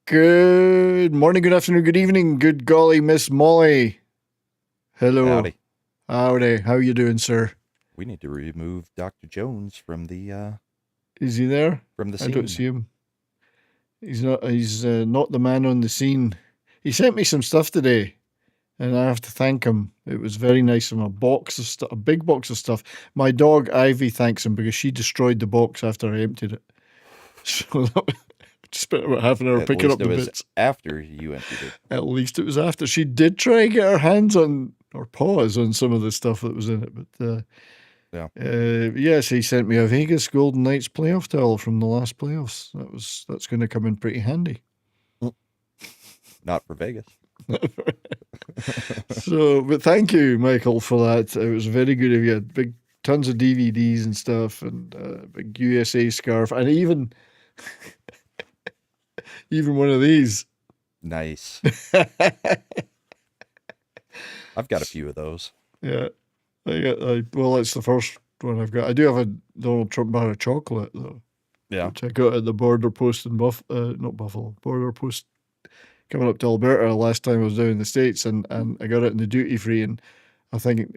Good morning, good afternoon, good evening, good golly, Miss Molly. Hello. Howdy. Howdy. How you doing, sir? We need to remove Dr. Jones from the Is he there? I don't scene. see him. He's not. He's not the man on the scene. He sent me some stuff today, and I have to thank him. It was very nice of him. A box of stuff, a big box of stuff. My dog Ivy thanks him because she destroyed the box after I emptied it. So spent about half an hour At picking least up it the was bits. after you emptied it. At least it was after. She did try and get her hands on or paws on some of the stuff that was in it, but yes, he sent me a Vegas Golden Knights playoff towel from the last playoffs. That's going to come in pretty handy. Not for Vegas. So, but thank you, Michael, for that. It was very good of you. Big tons of DVDs and stuff, and big USA scarf, and even even one of these. Nice. I've got a few of those. Yeah, well, it's the first one I've got. I do have a Donald Trump bar of chocolate though. Yeah. Which I got at the border post in not Buffalo, border post coming up to Alberta last time I was down in the States, and I got it in the duty free, and I was thinking,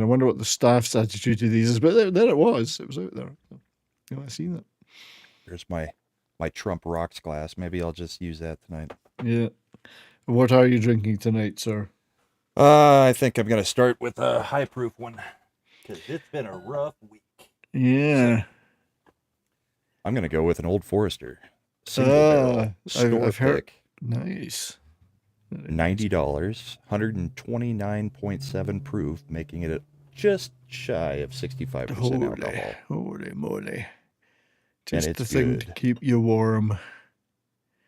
I wonder what the staff's attitude to these is, but there it was out there. I seen it. Here's my Trump rocks glass. Maybe I'll just use that tonight. Yeah. What are you drinking tonight, sir? I think I'm gonna start with a high proof one because it's been a rough week. Yeah. I'm gonna go with an Old Forester single barrel store I've heard. pick. Nice. $90, 129.7 proof, making it just shy of 65% alcohol. Holy moly. And Just it's the thing good. to keep you warm.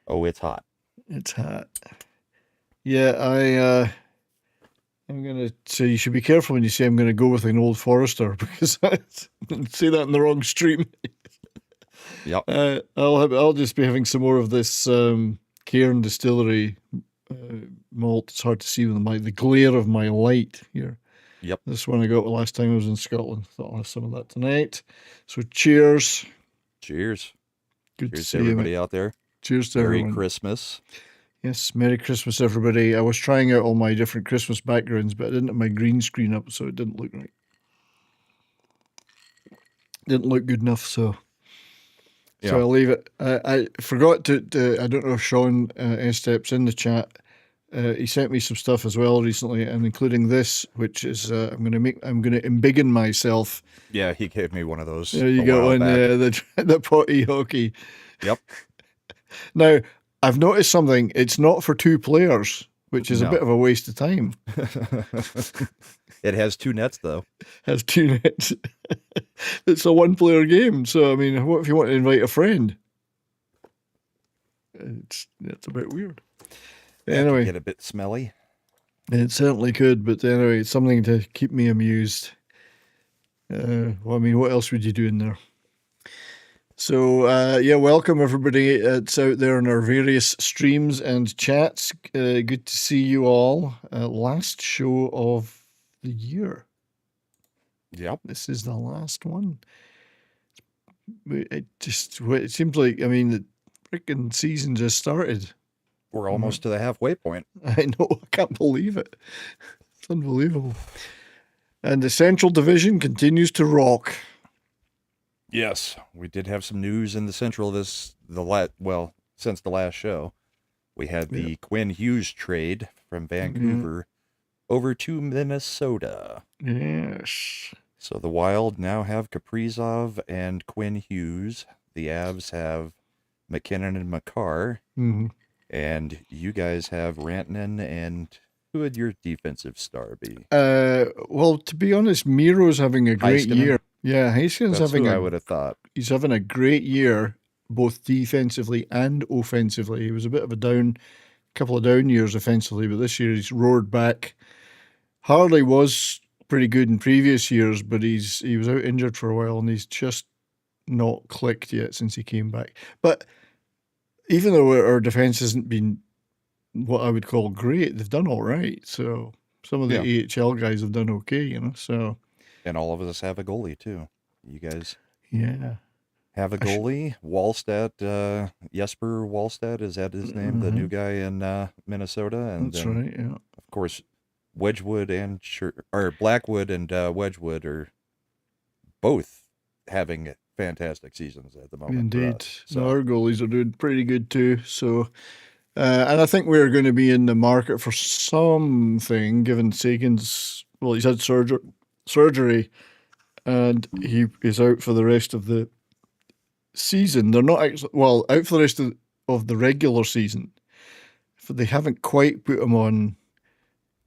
Oh, it's hot. It's hot. Yeah, I'm gonna say you should be careful when you say I'm gonna go with an Old Forester because I say that in the wrong stream. Yep. I'll just be having some more of this Cairn Distillery malt. It's hard to see with the glare of my light here. Yep. This one I got last time I was in Scotland. Thought I'll have some of that tonight. So cheers. Cheers. Good Cheers to see everybody you. out there. Cheers to Merry everyone. Christmas. Yes, Merry Christmas, everybody. I was trying out all my different Christmas backgrounds, but I didn't have my green screen up, so it didn't look right. Didn't look good enough, so I'll leave it. I forgot to I don't know if Sean Estep's in the chat. He sent me some stuff as well recently, and including this, which is I'm gonna embiggen myself. Yeah, he gave me one of those. Yeah, you got one. Yeah, the potty hockey. Yep. Now I've noticed something. It's not for two players, which is a bit of a waste of time. It has two nets, though. Has two nets. It's a one-player game, so I mean, what if you want to invite a friend? It's a bit weird. Anyway, it can get a bit smelly. It certainly could, but anyway, it's something to keep me amused. Well, I mean, what else would you do in there? So, welcome everybody. It's out there in our various streams and chats. Good to see you all. Last show of the year. Yep. This is the last one. It seems like, I mean, the freaking season just started. We're almost to the halfway point. I know. I can't believe it. It's unbelievable. And the Central Division continues to rock. Yes, we did have some news in the Central since the last show. We had the Quinn Hughes trade from Vancouver over to Minnesota. Yes. So the Wild now have Kaprizov and Quinn Hughes. The Avs have McKinnon and Makar. Mm-hmm. And you guys have Rantanen, and who would your defensive star be? Well, to be honest, Miro's having a great year. Yeah, Heiskanen's having I would have thought. He's having a great year, both defensively and offensively. He was a bit of a couple of down years offensively, but this year he's roared back. Harley was pretty good in previous years, but he was out injured for a while, and he's just not clicked yet since he came back. But even though our defense hasn't been what I would call great, they've done all right. So some of the AHL guys have done okay, So, and all of us have a goalie too. You guys, yeah. have a goalie. Wallstedt, Jesper Wallstedt, is that his name? The new guy in Minnesota. And That's then, right, yeah. of course, Wedgwood and or Blackwood and Wedgwood are both having fantastic seasons at the moment for Indeed. us. No, So, our goalies are doing pretty good too. So, and I think we're going to be in the market for something, given Sagan's, well, he's had surgery and he is out for the rest of the season. They're not actually, well, out for the rest of the regular season. They haven't quite put him on.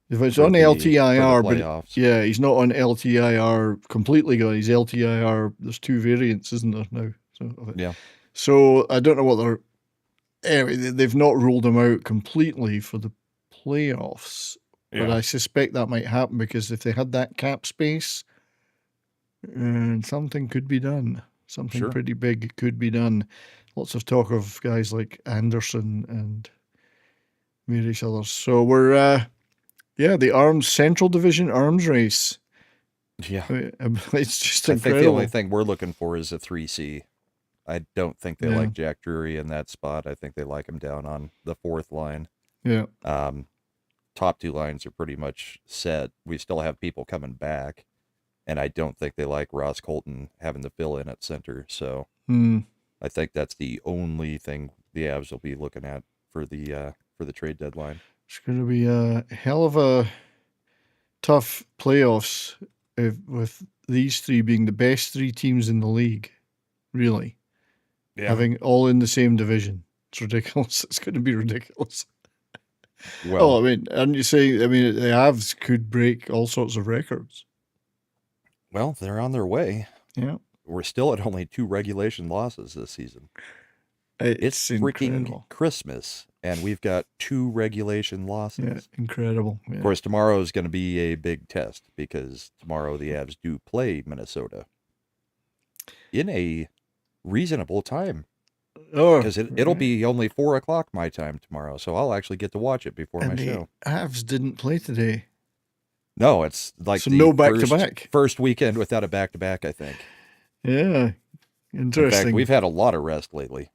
If it's on for the LTIR, but playoffs. yeah, he's not on LTIR completely gone. He's LTIR. There's two variants, isn't there now? So of it. Yeah. So I don't know what they're. Anyway, they've not ruled him out completely for the playoffs, but I suspect that might happen because if they had that cap space, something could be done. Something pretty big could be done. Lots of talk of guys like Anderson and various others. So we're the Arms Central Division arms race. Yeah. It's just I incredible. think the only thing we're looking for is a 3C. I don't think they like Jack Drury in that spot. I think they like him down on the fourth line. Yeah. Top two lines are pretty much set. We still have people coming back, and I don't think they like Ross Colton having to fill in at center. So I think that's the only thing the Avs will be looking at for the trade deadline. It's going to be a hell of a tough playoffs with these three being the best three teams in the league, really. Yeah. Having all in the same division. It's ridiculous. It's going to be ridiculous. Well, I mean, and you say, the Avs could break all sorts of records. Well, they're on their way. Yeah. We're still at only 2 regulation losses this season. It's freaking Christmas, and we've got 2 regulation losses. Yeah, incredible. Yeah. Of course, tomorrow is going to be a big test because tomorrow the Avs do play Minnesota in a reasonable time. Because it'll be only 4:00 my time tomorrow, so I'll actually get to watch it before my show. Avs didn't play today. No, it's like so no back-to-back. First weekend without a back-to-back, I think. Yeah, interesting. In fact, we've had a lot of rest lately.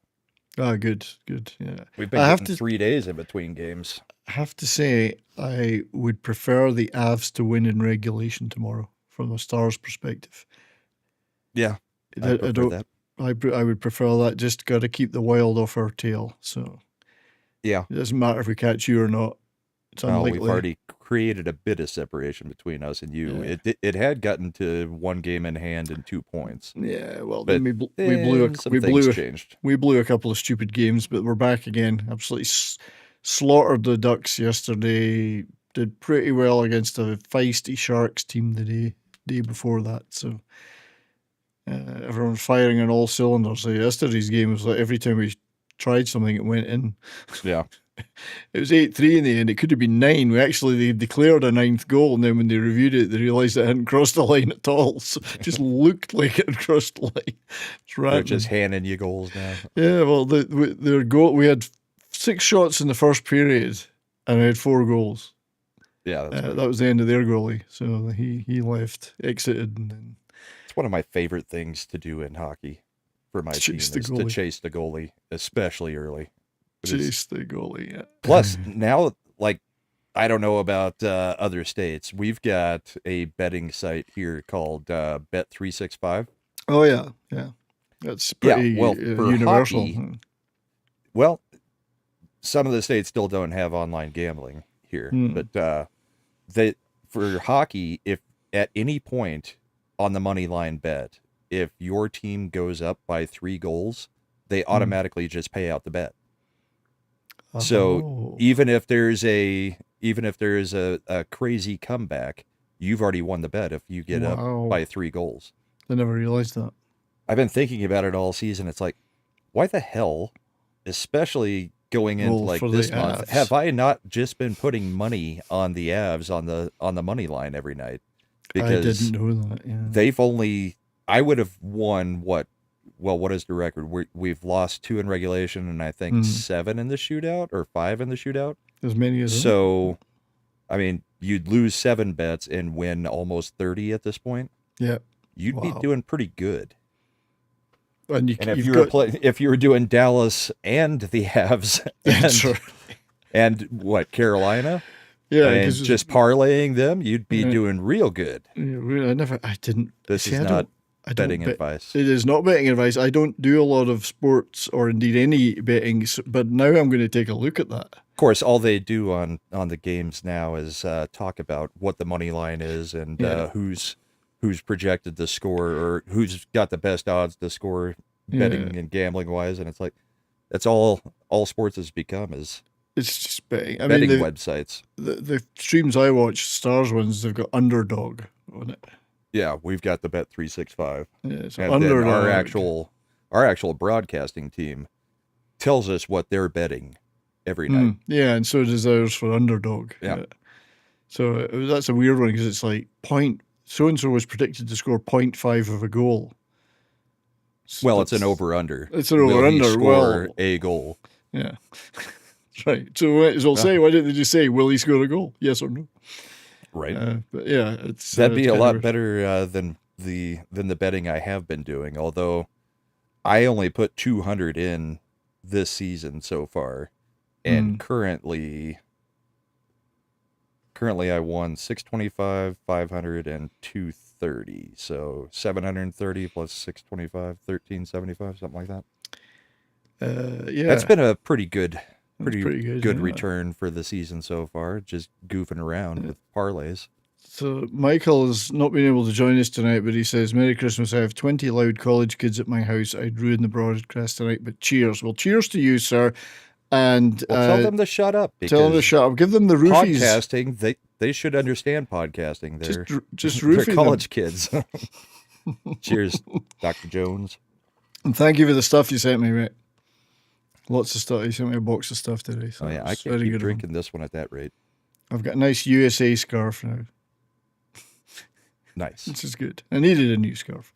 Oh, good. Yeah, we've been getting 3 days in between games. I have to say, I would prefer the Avs to win in regulation tomorrow from a Stars perspective. Yeah, I prefer that. I would prefer that. Just got to keep the Wild off our tail. So yeah, it doesn't matter if we catch you or not. It's unlikely. We've already created a bit of separation between us and you. Yeah. It had gotten to 1 game in hand and 2 points. Yeah, well, but then we blew a couple of stupid games, but we're back again. Absolutely slaughtered the Ducks yesterday. Did pretty well against a feisty Sharks team the day before that. So. Everyone's firing on all cylinders. So yesterday's game was like every time we tried something, it went in. Yeah. It was 8-3 in the end. It could have been 9. They declared a 9th goal, and then when they reviewed it, they realised it hadn't crossed the line at all. So it just looked like it had crossed the line. They're just handing you goals now. Yeah, well, their goal. We had 6 shots in the first period, and we had 4 goals. Yeah, that was the end of their goalie. So he left, exited, and then. It's one of my favorite things to do in hockey for my team is to chase the goalie, especially early. Chase the goalie, yeah. Plus, now, I don't know about other states. We've got a betting site here called Bet365. Oh, yeah. That's pretty universal. Hockey, well, some of the states still don't have online gambling here. But for hockey, if at any point on the money line bet, if your team goes up by 3 goals, they automatically just pay out the bet. So even if there's a crazy comeback, you've already won the bet if you get up by 3 goals. I never realized that. I've been thinking about it all season. It's like, why the hell, especially going into this month, have I not just been putting money on the Avs on the money line every night? Because I didn't know that. Yeah. They've only, I would have won what is the record? We've lost 2 in regulation and I think 7 in the shootout or 5 in the shootout. As many as so, I mean, you'd lose 7 bets and win almost 30 at this point. Yeah, you'd be doing pretty good. And And if you've you were got if you were doing Dallas and the Avs sure. and what, Carolina, Yeah, and because just parlaying them, you'd be doing real good. I didn't This see. is not betting advice. It is not betting advice. I don't do a lot of sports or indeed any betting, but now I'm going to take a look at that. Of course, all they do on the games now is talk about what the money line is and who's projected to score or who's got the best odds to score betting and gambling wise, and it's like that's all sports has become is It's just betting. I betting mean, websites. the streams I watch, Stars ones, they've got underdog on it. Yeah, we've got the Bet365, Yeah, so and underdog. then our actual broadcasting team tells us what they're betting every night. Yeah, and so does ours for underdog. Yeah. So that's a weird one because it's like so and so was predicted to score 0.5 of a goal. So Well, it's an over-under. It's an over-under. Score a goal. Yeah. Right. So say, why didn't they just say, will he score a goal? Yes or no? Right. But yeah, it's that'd be it's a kinda lot weird. better than the betting I have been doing. Although I only put 200 in this season so far, and currently I won 625, 500, and 230. So 730 plus 625, 1375, something like that. Yeah. That's been a pretty good pretty good, yeah. return for the season so far. Just goofing around with parlays. So Michael has not been able to join us tonight, but he says, Merry Christmas. I have 20 loud college kids at my house. I'd ruin the broadcast tonight, but cheers. Well, cheers to you, sir. And tell them to shut up. Tell them to shut up. Give them the roofies. Podcasting, they should understand podcasting. They're just they're roofie college kids. Cheers, Dr. Jones. And thank you for the stuff you sent me, mate. Lots of stuff. You sent me a box of stuff today. So Oh yeah, I can't keep drinking this one at that rate. I've got a nice USA scarf now. Nice. Which is good. I needed a new scarf.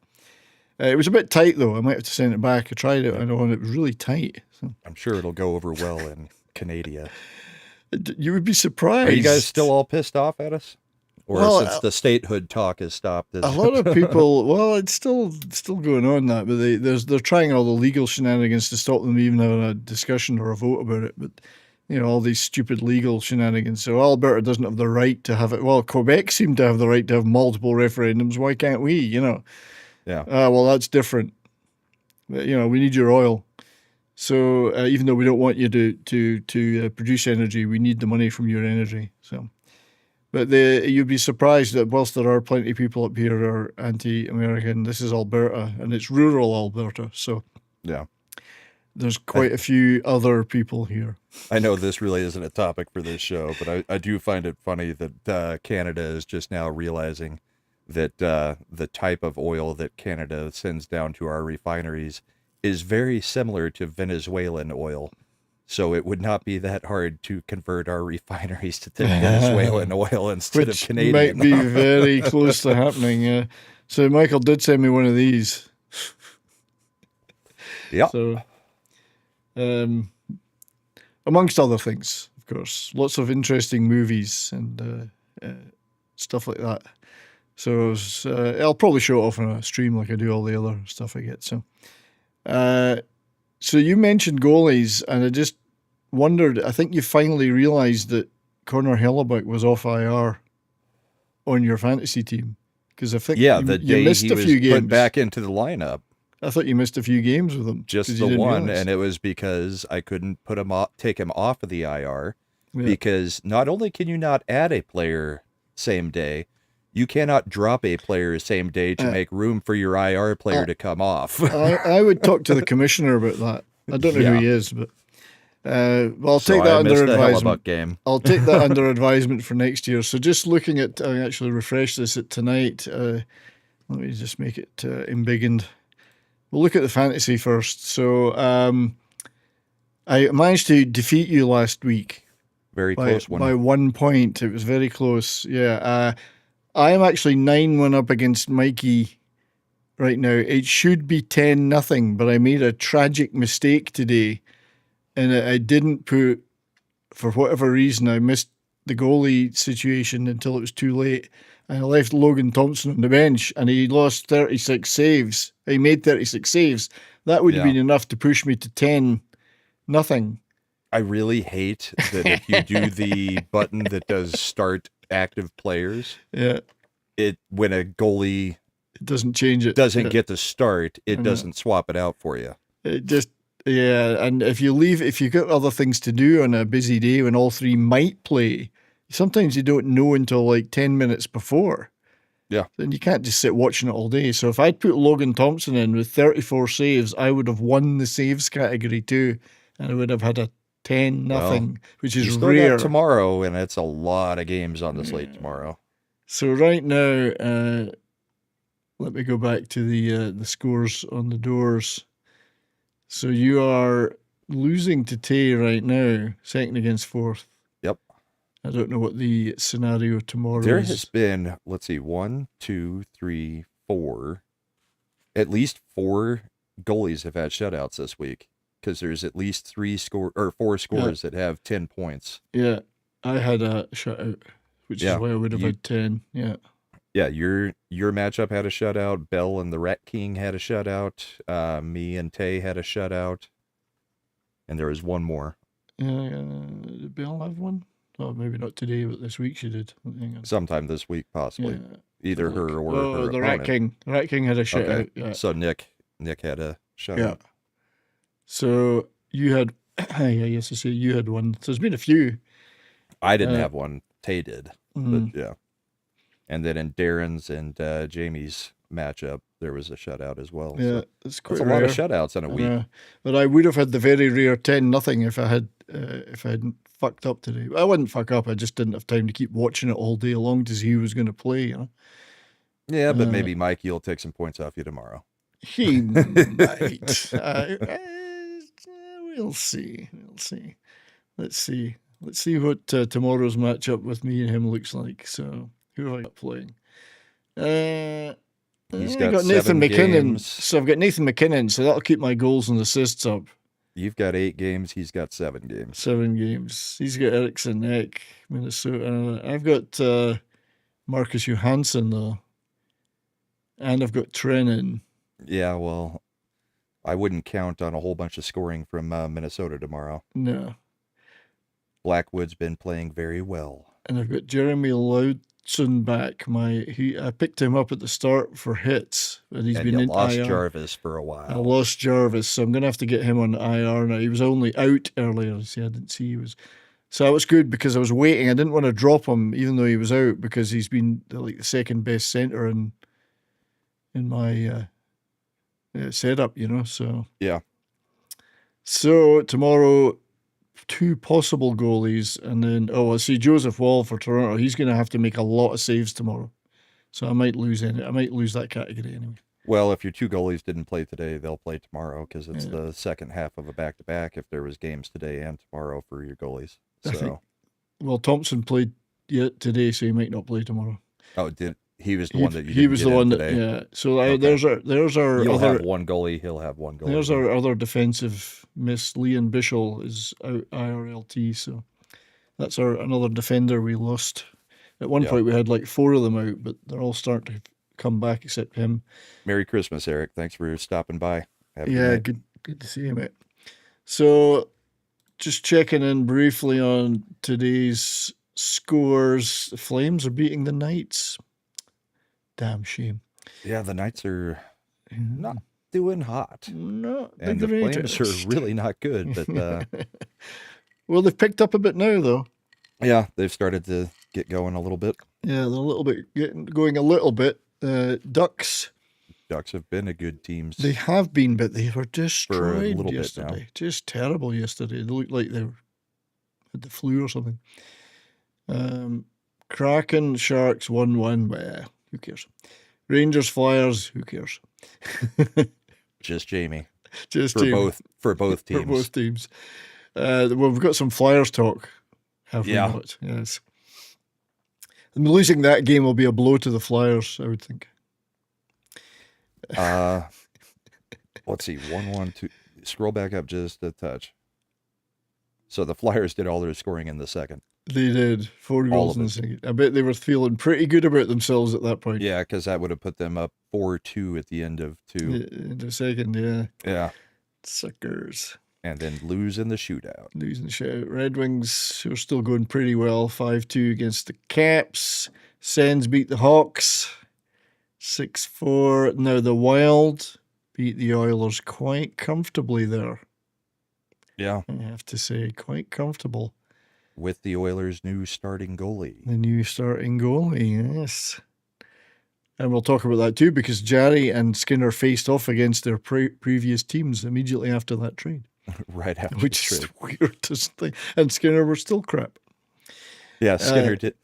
It was a bit tight, though. I might have to send it back. I tried it, and it was really tight. So. I'm sure it'll go over well in Canada. You would be surprised. Are you guys still all pissed off at us? Or since the statehood talk has stopped? A lot of people, well, it's still going on that, but they're trying all the legal shenanigans to stop them even having a discussion or a vote about it. But, all these stupid legal shenanigans. So Alberta doesn't have the right to have it. Well, Quebec seemed to have the right to have multiple referendums. Why can't we, Yeah. Well, that's different. But, we need your oil. So even though we don't want you to produce energy, we need the money from your energy. So. But you'd be surprised that whilst there are plenty of people up here who are anti-American, this is Alberta, and it's rural Alberta. So yeah, there's quite a few other people here. I know this really isn't a topic for this show, but I do find it funny that Canada is just now realizing that the type of oil that Canada sends down to our refineries is very similar to Venezuelan oil. So it would not be that hard to convert our refineries to Venezuelan oil instead of Canadian. Might be very close to happening. Yeah. So Michael did send me one of these. Yeah. So, amongst other things, of course, lots of interesting movies and stuff like that. So I'll probably show it off on a stream like I do all the other stuff I get. So. So you mentioned goalies, and I just wondered, I think you finally realised that Connor Hellebuck was off IR on your fantasy team. Because I think you missed a few games. Put back into the lineup. I thought you missed a few games with him. Just the one, and it was because I couldn't take him off of the IR, because not only can you not add a player same day, you cannot drop a player same day to make room for your IR player to come off. I would talk to the commissioner about that. I don't know who he is, but I'll take that under advisement. Game. I'll take that under advisement for next year. So just looking at, I actually refreshed this at tonight. Let me just make it embiggened. We'll look at the fantasy first. So I managed to defeat you last week. Very close one. By 1 point. It was very close. Yeah. I am actually 9-1 up against Mikey right now. It should be 10-0, but I made a tragic mistake today, and I didn't put, for whatever reason, I missed the goalie situation until it was too late, and I left Logan Thompson on the bench, and he lost 36 saves. He made 36 saves, That would have been enough to push me to 10-0. I really hate that if you do the button that does start active players, when a goalie it doesn't change it. Doesn't get to start, it doesn't swap it out for you. It just and if you've got other things to do on a busy day when all three might play, sometimes you don't know until like 10 minutes before. Yeah. Then you can't just sit watching it all day. So if I'd put Logan Thompson in with 34 saves, I would have won the saves category too, and I would have had a 10-0, which is rare. Tomorrow, and it's a lot of games on the slate tomorrow. So right now, let me go back to the scores on the doors. So you are losing to Tay right now, second against fourth. Yep. I don't know what the scenario tomorrow there is. There has been, let's see, 1, 2, 3, 4. At least 4 goalies have had shutouts this week, because there's at least 4 scores that have 10 points. Yeah, I had a shutout, which is why I would have had 10. Yeah. Yeah, your matchup had a shutout. Bell and the Rat King had a shutout. Me and Tay had a shutout. And there was one more. Did Bell have one? Oh, maybe not today, but this week she did. Sometime this week, possibly. Yeah. Either her or her the opponent. Rat King. The Rat King had a shutout. Okay. Yeah. So Nick had a shutout. Yeah. So you had, yes, I say you had one. So there's been a few. I didn't have one. Tay did. But yeah. And then in Darren's and Jamie's matchup, there was a shutout as well. Yeah, so it's quite a lot of shutouts in a week. But I would have had the very rare 10-0 if I hadn't fucked up today. I wouldn't fuck up. I just didn't have time to keep watching it all day long to see who was going to play. You know. Yeah, but maybe Mikey will take some points off you tomorrow. He might. We'll see. Let's see what tomorrow's matchup with me and him looks like. So. Who have I got playing? He's got Nathan McKinnon. Games. So I've got Nathan McKinnon, so that'll keep my goals and assists up. You've got 8 games. He's got 7 games. 7 games. He's got Eriksson Ek, Minnesota. I've got Marcus Johansson, though. And I've got Trennan. Yeah, well, I wouldn't count on a whole bunch of scoring from Minnesota tomorrow. No. Blackwood's been playing very well. And I've got Jeremy Loudson back. I picked him up at the start for hits, and he's been in lost IR. Jarvis for a while. I lost Jarvis, so I'm going to have to get him on IR now. He was only out earlier. See, I didn't see he was. So that was good because I was waiting. I didn't want to drop him, even though he was out, because he's been like the second best center in my setup, you know. So yeah. So tomorrow, 2 possible goalies, and then I see Joseph Wall for Toronto. He's going to have to make a lot of saves tomorrow, so I might lose that category anyway. Well, if your 2 goalies didn't play today, they'll play tomorrow because it's the second half of a back-to-back. If there was games today and tomorrow for your goalies, well, Thompson played today, so he might not play tomorrow. Oh, he was the one that you? He was the one today. that. Yeah. So there's our. You'll other, have one goalie. He'll have one goalie. There's our other defensive miss. Leon Bischel is out IRLT, so that's another defender we lost. At one point we had like 4 of them out, but they're all starting to come back except him. Merry Christmas, Eric. Thanks for stopping by. Good to see you, mate. So just checking in briefly on today's scores. The Flames are beating the Knights. Damn shame. Yeah, the Knights are not doing hot. No, and the Flames are really not good. But well, they've picked up a bit now, though. Yeah, they've started to get going a little bit. Yeah, they're a little bit going a little bit. Ducks have been a good team. They have been, but they were destroyed yesterday. Bit now. Just terrible yesterday. They looked like they had the flu or something. Kraken, Sharks, 1-1. Well, who cares? Rangers, Flyers, who cares? Just Jamie. Just for Jamie. For both teams. For both teams. Well, we've got some Flyers talk. Have we not? Yes. And losing that game will be a blow to the Flyers, I would think. Let's see. 1-1-2. Scroll back up just a touch. So the Flyers did all their scoring in the second. They did 4 goals in the second. I bet they were feeling pretty good about themselves at that point. Yeah, because that would have put them up 4-2 at the end of 2. In the second, yeah. Yeah. Suckers. And then lose in the shootout. Losing the shootout. Red Wings, who are still going pretty well. 5-2 against the Caps. Sens beat the Hawks. 6-4. Now the Wild beat the Oilers quite comfortably there. Yeah. I have to say, quite comfortable. With the Oilers' new starting goalie. The new starting goalie, yes. And we'll talk about that too, because Jarry and Skinner faced off against their previous teams immediately after that trade. Right after Which the is trade. the weirdest thing. And Skinner were still crap. Yeah, Skinner did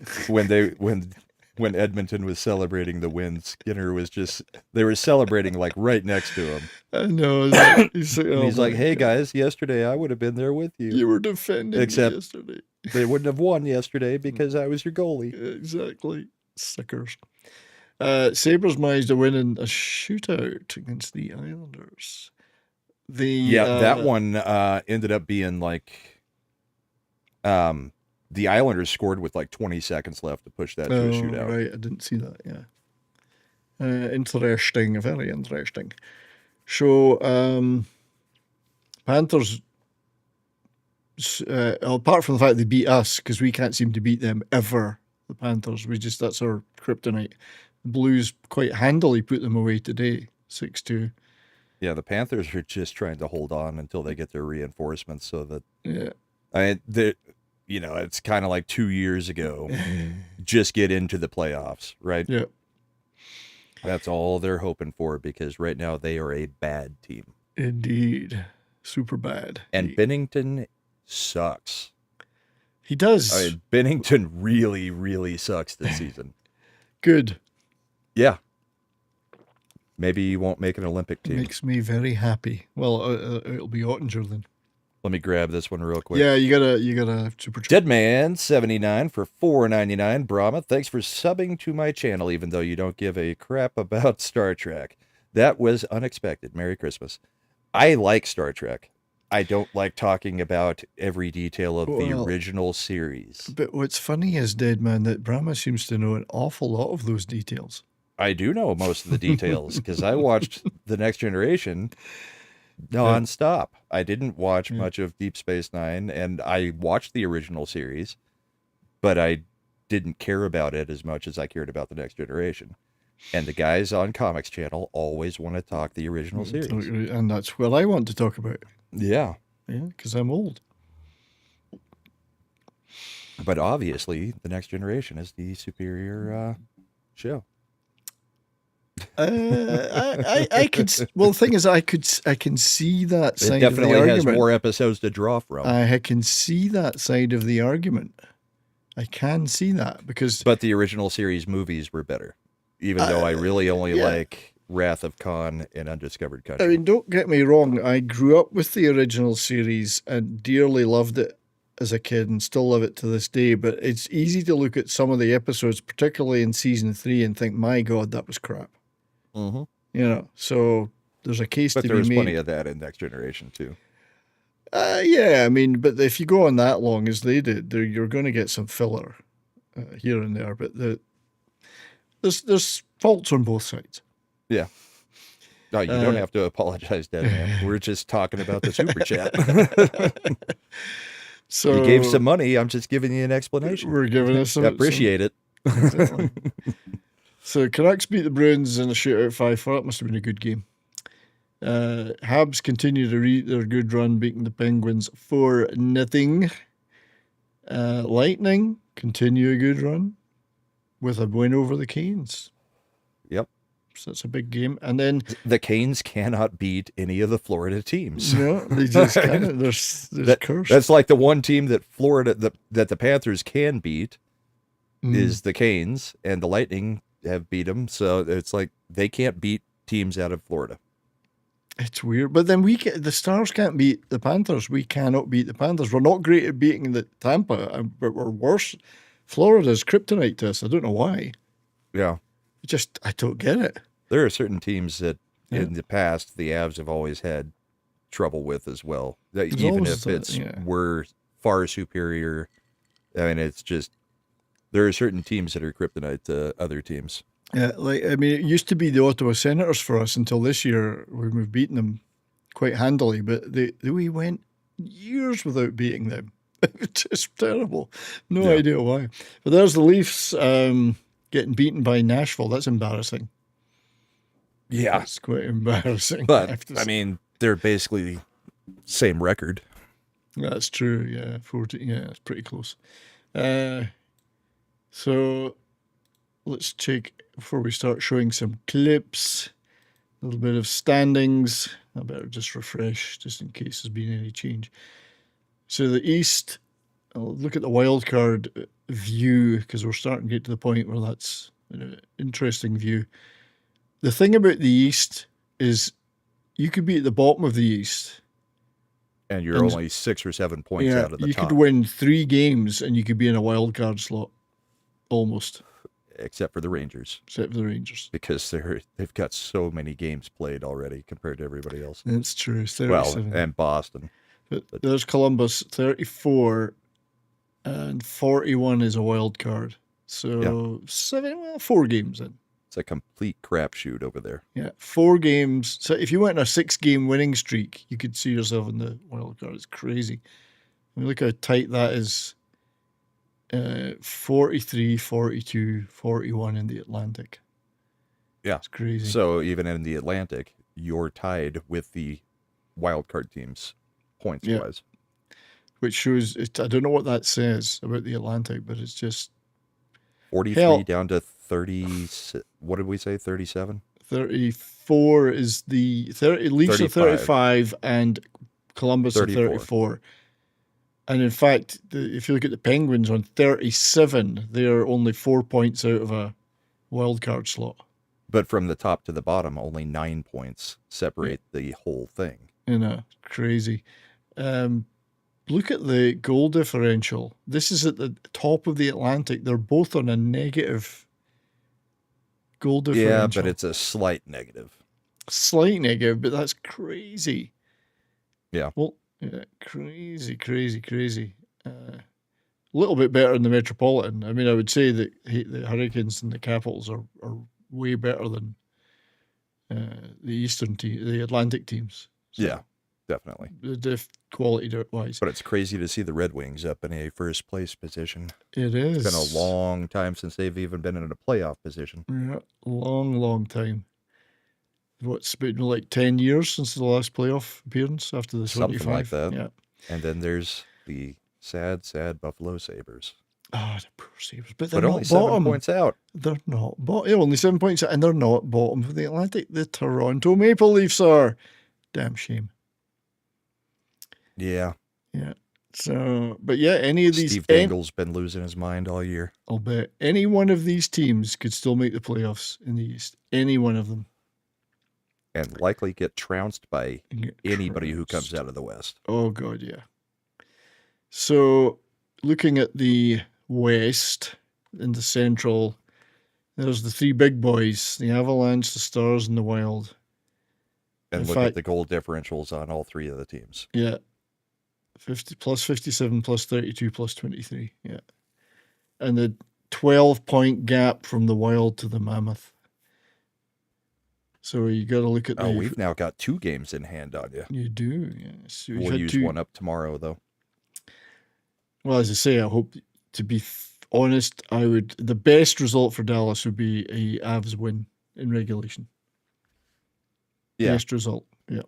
when Edmonton was celebrating the win, Skinner was they were celebrating like right next to him. I know. He's like, hey guys, yesterday I would have been there with you. You were defending me yesterday. They wouldn't have won yesterday because I was your goalie. Exactly. Suckers. Sabres managed to win in a shootout against the Islanders. That one ended up being like the Islanders scored with like 20 seconds left to push that to a shootout. Right, I didn't see that, yeah. Interesting, very interesting. So, Panthers, apart from the fact they beat us, because we can't seem to beat them ever, the Panthers, that's our kryptonite. The Blues quite handily put them away today, 6-2. Yeah, the Panthers are just trying to hold on until they get their reinforcements so that... Yeah. I mean, it's kind of like 2 years ago. Just get into the playoffs, right? Yeah. That's all they're hoping for, because right now they are a bad team. Indeed. Super bad. And Bennington sucks. He does. I mean, Bennington really, really sucks this season. Good. Yeah. Maybe he won't make an Olympic team. Makes me very happy. Well, it'll be Ottinger then. Let me grab this one real quick. Yeah, you gotta super chat. Deadman79 for $4.99. Brahma, thanks for subbing to my channel, even though you don't give a crap about Star Trek. That was unexpected. Merry Christmas. I like Star Trek. I don't like talking about every detail of the original series. But what's funny is, Deadman, that Brahma seems to know an awful lot of those details. I do know most of the details, because I watched The Next Generation nonstop. I didn't watch much of Deep Space Nine, and I watched the original series, but I didn't care about it as much as I cared about The Next Generation. And the guys on Comics Channel always want to talk the original series. And that's what I want to talk about. Yeah. Yeah, because I'm old. But obviously, The Next Generation is the superior show. I could. Well, the thing is, I can see that side of the argument. It definitely has more episodes to draw from. I can see that side of the argument. I can see that because. But the original series movies were better, even though I really only like Wrath of Khan and Undiscovered Country. I mean, don't get me wrong. I grew up with the original series and dearly loved it as a kid, and still love it to this day. But it's easy to look at some of the episodes, particularly in season 3, and think, "My God, that was crap." Mm-hmm. You know, so there's a case to be made. But there's plenty of that in Next Generation too. Yeah, I mean, but if you go on that long as they did, you're going to get some filler here and there. But there's faults on both sides. Yeah. No, you don't have to apologize, Dead Man. We're just talking about the super chat. So you gave some money. I'm just giving you an explanation. We're giving us some. I appreciate it. Exactly. So Canucks beat the Bruins in a shootout 5-4. That must have been a good game. Habs continue their good run, beating the Penguins 4-0. Lightning continue a good run with a win over the Canes. Yep. So that's a big game. And then the Canes cannot beat any of the Florida teams. No, they just can't. They're cursed. That's like the one team that that the Panthers can beat is the Canes, and the Lightning have beat them. So it's like they can't beat teams out of Florida. It's weird. But then the Stars can't beat the Panthers. We cannot beat the Panthers. We're not great at beating the Tampa, but we're worse. Florida's kryptonite to us. I don't know why. Yeah. I don't get it. There are certain teams that in the past the Avs have always had trouble with as well. Even if we're far superior. I mean, it's just there are certain teams that are kryptonite to other teams. Yeah, it used to be the Ottawa Senators for us until this year when we've beaten them quite handily, but we went years without beating them. It was just terrible. No idea why. But there's the Leafs getting beaten by Nashville. That's embarrassing. Yeah. That's quite embarrassing. But, I mean, they're basically same record. That's true, yeah. 14, yeah, it's pretty close. So let's check before we start showing some clips. A little bit of standings. I better just refresh just in case there's been any change. So the East, I'll look at the wild card view because we're starting to get to the point where that's an interesting view. The thing about the East is you could be at the bottom of the East. And you're only 6 or 7 points out of the top. You could win 3 games and you could be in a wild card slot. Almost. Except for the Rangers. Except for the Rangers. Because they've got so many games played already compared to everybody else. That's true. 37. Well, and Boston. But there's Columbus, 34, and 41 is a wild card. So 4 games in. It's a complete crapshoot over there. Yeah, 4 games. So if you went on a 6-game winning streak, you could see yourself in the wild card. It's crazy. I mean, look how tight that is. 43, 42, 41 in the Atlantic. Yeah. It's crazy. So even in the Atlantic, you're tied with the wild card teams points-wise. Which shows, I don't know what that says about the Atlantic, but it's just... 43 down to 30, what did we say, 37? 34 is the... Leafs are 35 and Columbus 34. Are 34. And in fact, if you look at the Penguins on 37, they're only 4 points out of a wild card slot. But from the top to the bottom, only 9 points separate the whole thing. Crazy. Look at the goal differential. This is at the top of the Atlantic. They're both on a negative goal differential. Yeah, but it's a slight negative. Slight negative, but that's crazy. Yeah. Well, yeah, crazy. A little bit better in the Metropolitan. I mean, I would say that the Hurricanes and the Capitals are way better than the Atlantic teams. So yeah, definitely. The quality-wise. But it's crazy to see the Red Wings up in a first-place position. It is. It's been a long time since they've even been in a playoff position. Yeah, long time. What's been like 10 years since the last playoff appearance after the 25? Something like that. Yeah. And then there's the sad Buffalo Sabres. Ah, the poor Sabres. But they're only not 7 bottom. points out. They're not bottom. They're only 7 points out, and they're not bottom of the Atlantic. The Toronto Maple Leafs are. Damn shame. Yeah. Yeah. So, but yeah, any of these... Steve Dangle's been losing his mind all year. I'll bet any one of these teams could still make the playoffs in the East. Any one of them. And likely get trounced by anybody who comes out of the West. Oh, God, yeah. So, looking at the West and the Central, there's the 3 big boys, the Avalanche, the Stars, and the Wild. And look at the goal differentials on all 3 of the teams. Yeah. 50 plus 57 plus 32 plus 23. Yeah. And the 12-point gap from the Wild to the Mammoth. So you got to look at we've now got 2 games in hand on you. You do, yes. We'll use one up tomorrow, though. Well, as I say, I hope, to be honest, the best result for Dallas would be a Avs win in regulation. Yeah. Best result, yeah.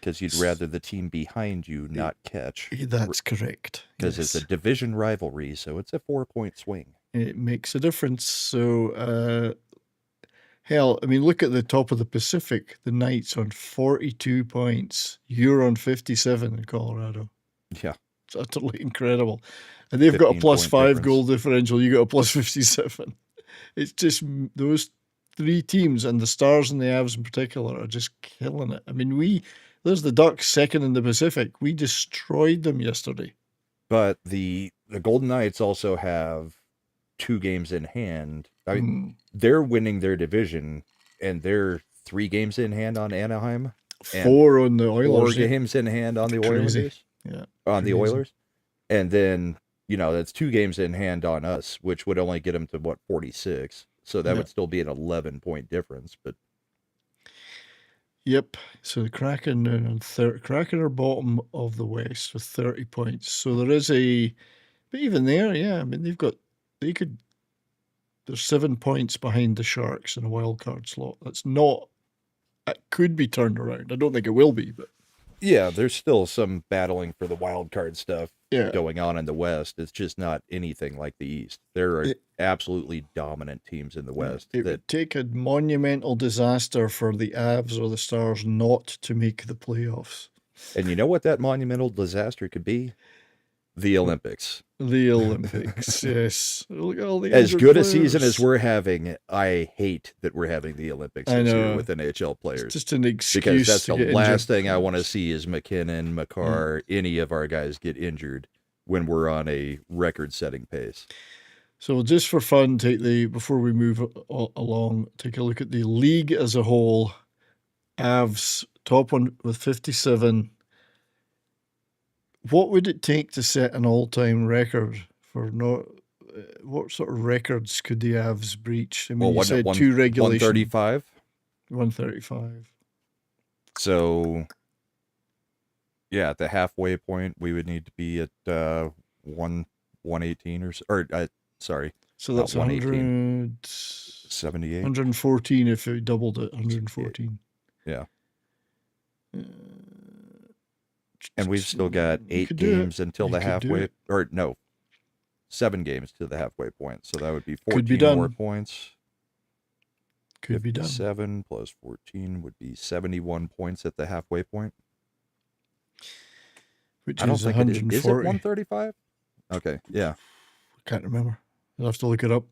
Because you'd rather the team behind you not catch. That's correct. Because it's a division rivalry, so it's a 4-point swing. It makes a difference. So, hell, I mean, look at the top of the Pacific. The Knights on 42 points. You're on 57 in Colorado. Yeah. It's utterly incredible. And they've got a plus 5 difference. Goal differential. You got a plus 57. It's just those 3 teams, and the Stars and the Avs in particular, are just killing it. I mean, there's the Ducks second in the Pacific. We destroyed them yesterday. But the Golden Knights also have 2 games in hand. I mean, they're winning their division, and they're 3 games in hand on Anaheim. 4 on the Oilers. 4 games in hand on the Oilers. Yeah. On the Oilers. And then, that's 2 games in hand on us, which would only get them to, 46. So that would still be an 11-point difference. But Yep. So the Kraken Kraken are bottom of the West with 30 points. So there is but even there, yeah, I mean there's 7 points behind the Sharks in a wild card slot. It could be turned around. I don't think it will be, but Yeah, there's still some battling for the wild card stuff yeah, going on in the West. It's just not anything like the East. There are it, absolutely dominant teams in the West it that, would take a monumental disaster for the Avs or the Stars not to make the playoffs. and you know what that monumental disaster could be? The Olympics. The Olympics, yes. Look at all the As injured good players. a season as we're having, I hate that we're having the Olympics I this year know. with NHL players. It's just an excuse Because that's to the get last injured. thing I want to see is McKinnon, McCarr, any of our guys get injured when we're on a record-setting pace. So just for fun, before we move along, take a look at the league as a whole. Avs top one with 57. What would it take to set an all-time record for not? What sort of records could the Avs breach? I mean, you wasn't said it 2 regulation. 135? 135. So, yeah, at the halfway point, we would need to be at 118 sorry. So that's 118. 78. 114 if it doubled it. 114. Yeah. And we've still got 8 games until the halfway, or no, 7 games to the halfway point. So that would be 14 more points. Could be done. 7 plus 14 would be 71 points at the halfway point. Which is 140. Is it 135? Okay, yeah. Can't remember. I'll have to look it up.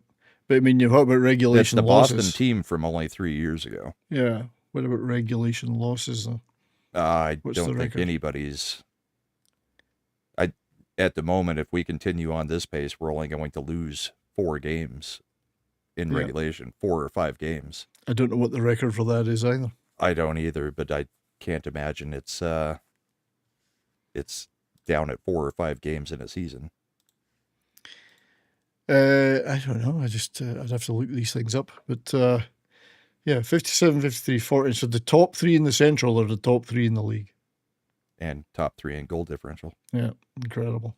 But I mean, you've heard about regulation losses. That's the Boston team from only 3 years ago. Yeah. What about regulation losses, though? I don't think anybody's... At the moment, if we continue on this pace, we're only going to lose 4 games in regulation, 4 or 5 games. I don't know what the record for that is either. I don't either, but I can't imagine it's down at 4 or 5 games in a season. I don't know. I'd have to look these things up. But yeah, 57, 53, 40. So the top 3 in the Central are the top 3 in the league. And top 3 in goal differential. Yeah, incredible.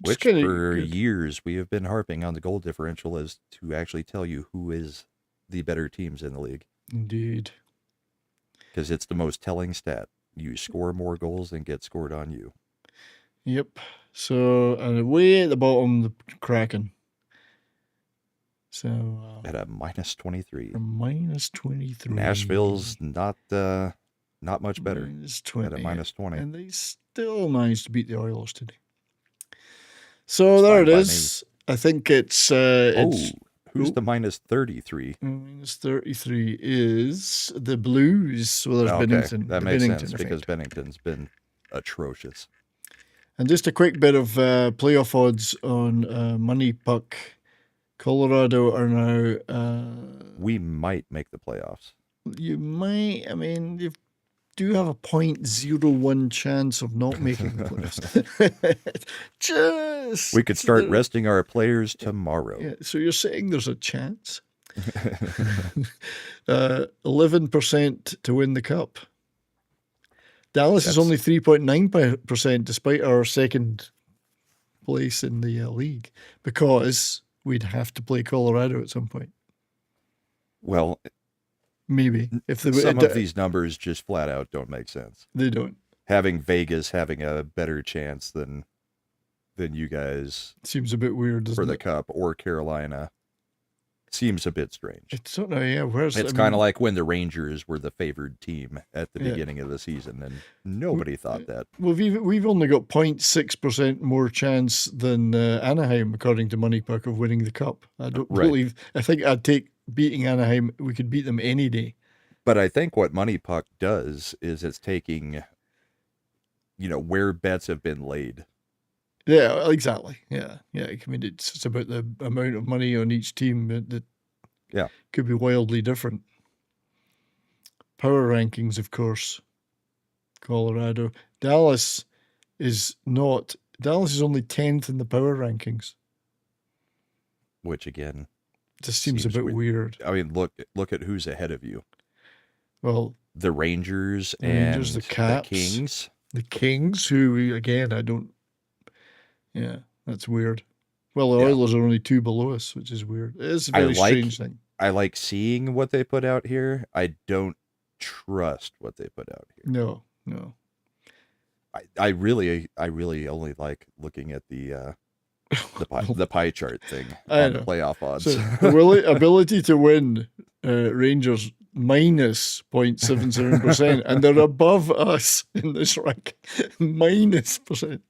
Which for years we have been harping on the goal differential as to actually tell you who is the better teams in the league. Indeed. Because it's the most telling stat. You score more goals than get scored on you. Yep. So, and way at the bottom, the Kraken. So at a minus 23. A minus 23. Nashville's not much better. Minus 20. At a minus 20. And they still managed to beat the Oilers today. So there it is. I think it's who's the minus 33? Minus 33 is the Blues. So there's Bennington. That makes sense because Bennington's been atrocious. And just a quick bit of playoff odds on Money Puck. Colorado are now... we might make the playoffs. You might. I mean, you do have a 0.01 chance of not making the playoffs. We could start resting our players tomorrow. Yeah, so you're saying there's a chance? 11% to win the cup. Dallas is only 3.9% despite our second place in the league because we'd have to play Colorado at some point. Well, maybe if some of these numbers just flat out don't make sense. They don't. Having Vegas having a better chance than you guys seems a bit weird for the cup, or Carolina seems a bit strange. It's kind of like when the Rangers were the favored team at the beginning of the season, and nobody thought that. Well, we've only got 0.6% more chance than Anaheim, according to Money Puck, of winning the cup. I don't believe. I think I'd take beating Anaheim. We could beat them any day. But I think what Money Puck does is it's taking, where bets have been laid. Yeah, exactly. Yeah. I mean, it's about the amount of money on each team that could be wildly different. Power rankings, of course. Colorado. Dallas is not. Dallas is only 10th in the power rankings. Which, again, just seems a bit weird. I mean, look at who's ahead of you. Well, the Rangers the and Rangers, the Caps, Kings. the Kings, who again I don't. Yeah, that's weird. Well, the Yeah. Oilers are only 2 below us, which is weird. It's a very strange thing. I like seeing what they put out here. I don't trust what they put out here. No. I really only like looking at the pie chart thing on the playoff odds. So, ability to win, Rangers minus 0.77%, and they're above us in this rank. Minus percent.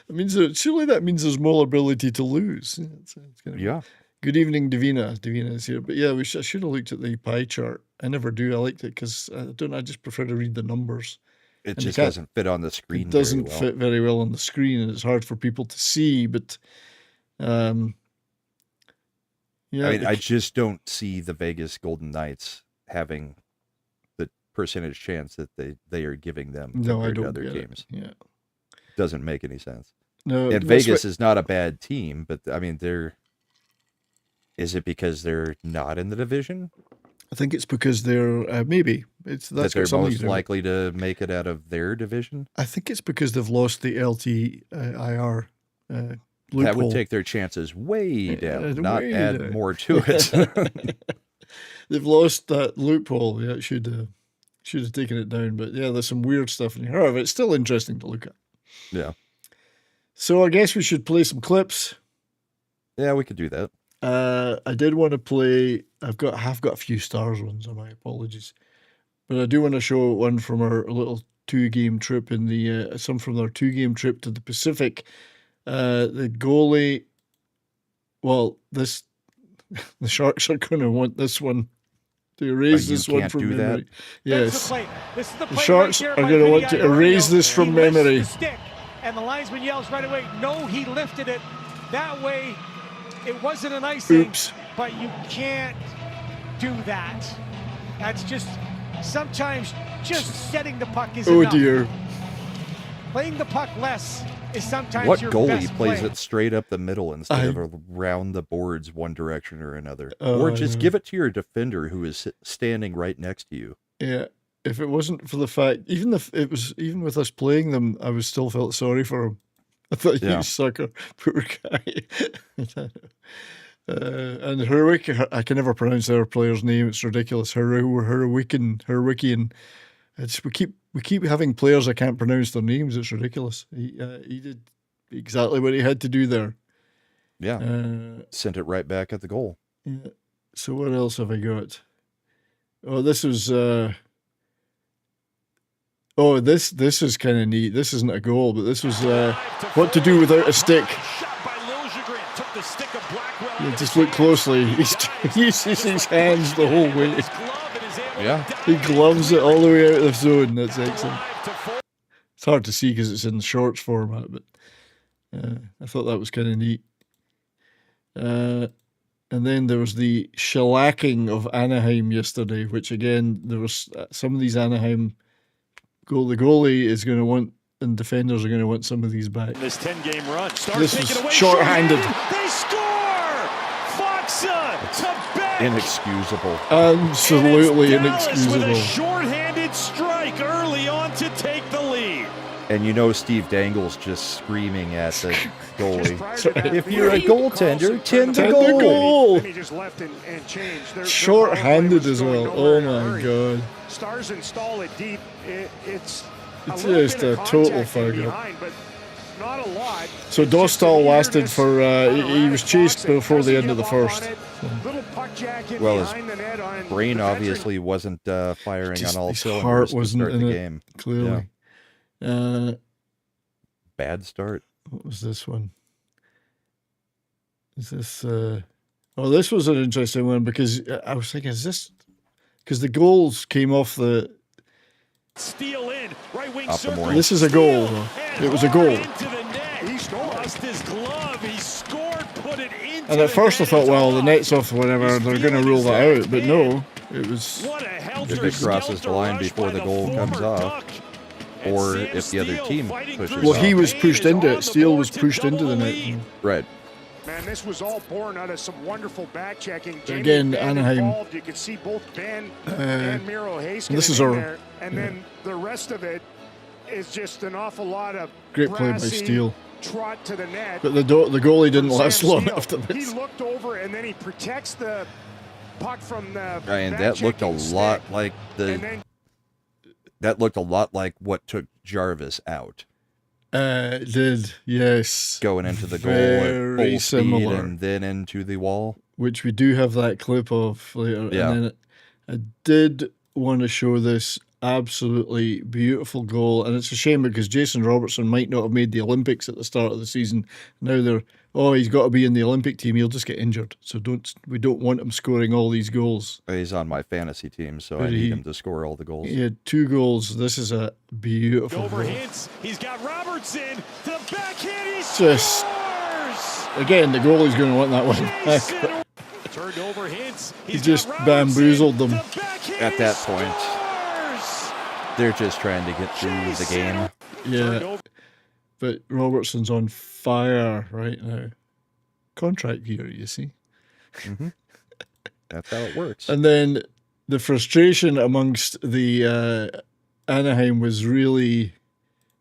It means surely that means there's more ability to lose. It's yeah. Good evening, Davina. Davina is here. But yeah, I should have looked at the pie chart. I never do. I liked it because I just prefer to read the numbers. It just doesn't fit on the screen. It doesn't fit very well on the screen, and it's hard for people to see. But yeah, I mean, I just don't see the Vegas Golden Knights having the percentage chance that they are giving them compared to other teams. Yeah, doesn't make any sense. No, and Vegas is not a bad team, but I mean, is it because they're not in the division? I think it's because they're maybe that they're most likely to make it out of their division. I think it's because they've lost the LTIR loophole. That would take their chances way down, not add down. More to it. They've lost that loophole. Yeah, it should have taken it down. But yeah, there's some weird stuff in here. However, it's still interesting to look at. Yeah. So I guess we should play some clips. Yeah, we could do that. I did want to play. I've got a few stars ones. My apologies, but I do want to show one from our little 2-game trip in the some from our 2-game trip to the Pacific. The goalie. Well, the Sharks are going to want this one to erase this one from memory. Yes, the Sharks are going to want to erase this from memory. And the linesman yells right away, "No, he lifted it." That way. It wasn't an icing, but you can't do that. That's just sometimes just setting the puck is enough. Oh dear. Playing the puck less is sometimes what your goalie best plays play. It straight up the middle instead of around the boards one direction or another, or just give it to your defender who is standing right next to you. Yeah. If it wasn't for the fact, even with us playing them, I would still felt sorry for him. I thought, you sucker, poor guy. And Herwick, I can never pronounce their player's name. It's ridiculous. Herwickian. We keep having players I can't pronounce their names. It's ridiculous. He did exactly what he had to do there. Yeah. Sent it right back at the goal. Yeah. So what else have I got? Oh, this was. Oh, this is kind of neat. This isn't a goal, but this was what to do without a stick. Yeah, just look closely. He uses his hands the whole way. Yeah. He gloves it all the way out of the zone. That's excellent. It's hard to see because it's in shorts format, but I thought that was kind of neat. And then there was the shellacking of Anaheim yesterday, which again, there was some of these Anaheim... The goalie is going to want, and defenders are going to want some of these back. This 10-game run. This was short-handed. They score! Foxa to back. Inexcusable. Absolutely inexcusable. With a short-handed strike early on to take the lead. And you know Steve Dangle's just screaming at the goalie. If you're a goaltender, tend the goal. He just left and changed. Short-handed as well. Oh my God. Stars install it deep. It's just a total fuck-up. But not a lot. So Dostal lasted for, he was chased before the end of the first. Well, his brain obviously wasn't firing on all cylinders. His heart wasn't in the it, game. Clearly. Yeah. Bad start. What was this one? Is this... Oh, this was an interesting one because I was thinking, is this... Because the goals came off the... Steal in, right wing this is a goal. It was a goal. He lost his glove. He scored, put it into and at first I thought, well, the net's off, whatever. They're going to rule that out. But no, it was... If it crosses the line before the goal comes off, or if the other team pushes Well, off. he was pushed into it. Steele was pushed into the net. Right. Man, this was all born out of some wonderful back checking. Again, Anaheim. Involved. You could see both Ben and Miro Haskinen this is in our, there. And then the rest of it is just an awful lot of great play by brassy Steele. Trot to the net. But the goalie didn't last long Steele. after He this. looked over and then he protects the puck from the Ryan, that looked a lot like that looked a lot like what took Jarvis out. It did, yes. Going into the goal at Very full similar. speed and then into the wall. Which we do have that clip of later. Yeah. And then I did want to show this absolutely beautiful goal. And it's a shame because Jason Robertson might not have made the Olympics at the start of the season. Now they're, he's got to be in the Olympic team. He'll just get injured. So we don't want him scoring all these goals. He's on my fantasy team, so But I need him to score all the goals. He had 2 goals. This is a beautiful Over goal. Hintz. He's got Robertson. The backhand. He Just, scores. again, the goalie's going to want that one. Turned over Hintz. He just bamboozled them. At that point, they're just trying to get through the game. Yeah. But Robertson's on fire right now. Contract year, you see. Mm-hmm. That's how it works. And then the frustration amongst the Anaheim was really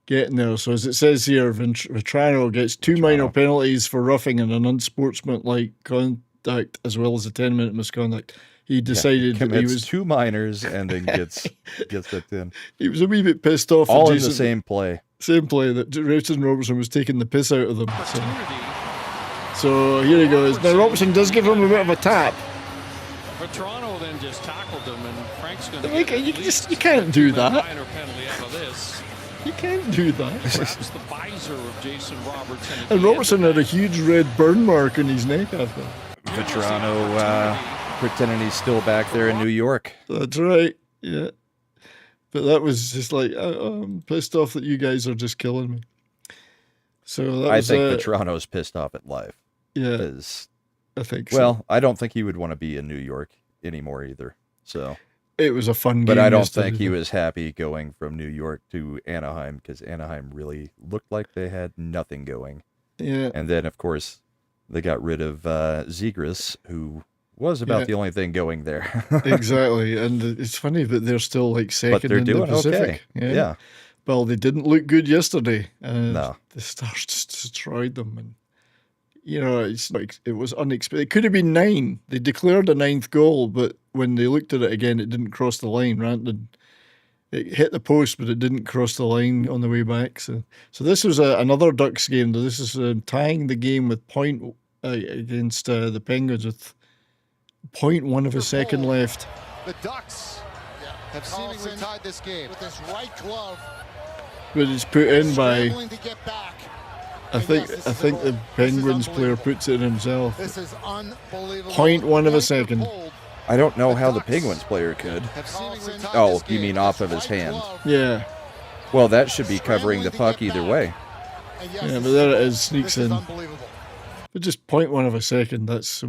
getting there. So as it says here, Vetrano gets 2 minor penalties for roughing and an unsportsmanlike contact, as well as a 10-minute misconduct. He decided that he was 2 minors and then gets hooked in. He was a wee bit pissed off. All in the same play. Same play that Jason Robertson was taking the piss out of them. So here he goes. Now Robertson does give him a bit of a tap. Vetrano then just tackled him, and Frank's going to you can't do that. minor penalty out of this. You can't do that. Grabs the visor of Jason Robertson. And Robertson had a huge red burn mark on his neck after. Vetrano pretending he's still back there in New York. That's right. Yeah. But that was just like, I'm pissed off that you guys are just killing me. So that I was, think Vetrano's pissed off at life. Yeah, 'Cause, I think so. well, I don't think he would want to be in New York anymore either. So, it was a fun game. but I don't yesterday. think he was happy going from New York to Anaheim because Anaheim really looked like they had nothing going. Yeah. And then, of course, they got rid of Zegras, who was about the only thing going there. Exactly. And it's funny that they're still like second But they're in the doing Pacific. okay. Yeah. Well, they didn't look good yesterday. No. The Stars just destroyed them. And, it's like it was unexpected. It could have been 9. They declared a 9th goal, but when they looked at it again, it didn't cross the line. It hit the post, but it didn't cross the line on the way back. So this was another Ducks game. This is tying the game with point against the Penguins with 0.1 of a second left. The Ducks have seemingly tied this game with this right glove. But it's put in by, Scrambling to get back. I think the Penguins player puts it himself. This is unbelievable. 0.1 of a second. I don't know how the Penguins player could. Oh, you mean off of his hand? Yeah. Well, that should be covering the puck either way. Yeah, but there it is, sneaks in. But just 0.1 of a second, that's,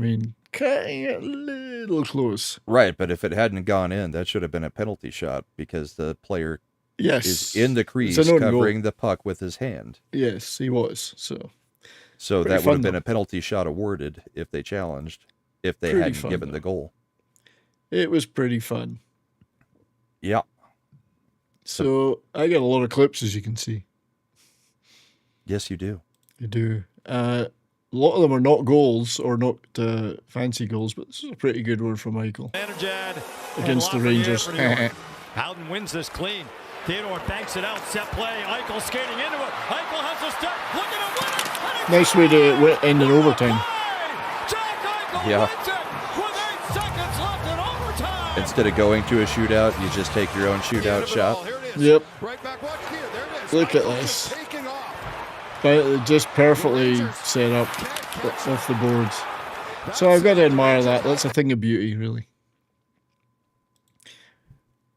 cutting it a little close. Right, but if it hadn't gone in, that should have been a penalty shot because the player is in the crease covering the puck with his hand. Yes, he was. So that would have been a penalty shot awarded if they challenged, if they hadn't given the goal. It was pretty fun. Yeah. So I got a lot of clips, as you can see. Yes, you do. You do. A lot of them are not goals or not fancy goals, but this is a pretty good one from Michael. Against the Rangers. Howden wins this clean. Theodore banks it out. Set play. Eichel skating into it. Eichel has a step. Looking to win it. Nice way to end in overtime. Yeah. Instead of going to a shootout, you just take your own shootout shot. Yep. Look at this. Just perfectly set up off the boards. So I've got to admire that. That's a thing of beauty, really.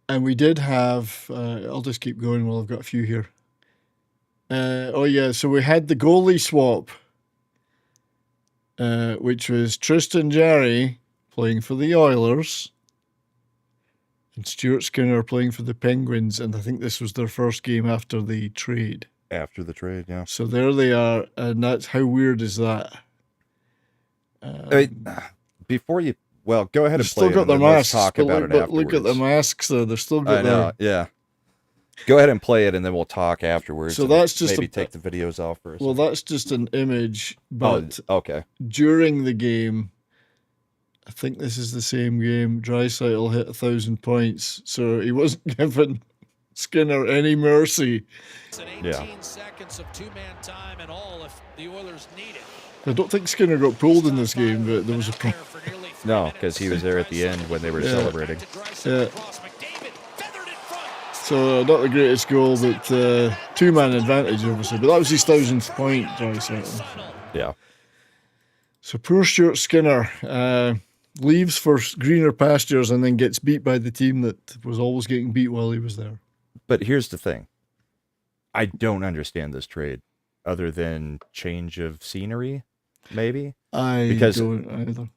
And we did have, I'll just keep going while I've got a few here. So we had the goalie swap, which was Tristan Jarry playing for the Oilers and Stuart Skinner playing for the Penguins, and I think this was their first game after the trade. After the trade, yeah. So there they are, and that's, how weird is that? Before you, well, go ahead and Still play it, got and their then let's masks. talk about it But afterwards. look at the masks, though. They're still I got know, yeah. Go ahead and play it, and then we'll talk afterwards. So and that's just maybe take the videos off for a Well, second. that's just an image, but okay. during the game, I think this is the same game, Draisaitl hit 1,000 points, so he wasn't giving Skinner any mercy. Yeah. 18 seconds of two-man time and all if the Oilers need it. I don't think Skinner got pulled in this game, but there was a No, because he was there at the end when they were celebrating. Yeah. So not the greatest goal, but two-man advantage, obviously. But that was his 1,000th point, Draisaitl. Yeah. So poor Stuart Skinner leaves for greener pastures and then gets beat by the team that was always getting beat while he was there. But here's the thing. I don't understand this trade other than change of scenery, maybe. Because don't either.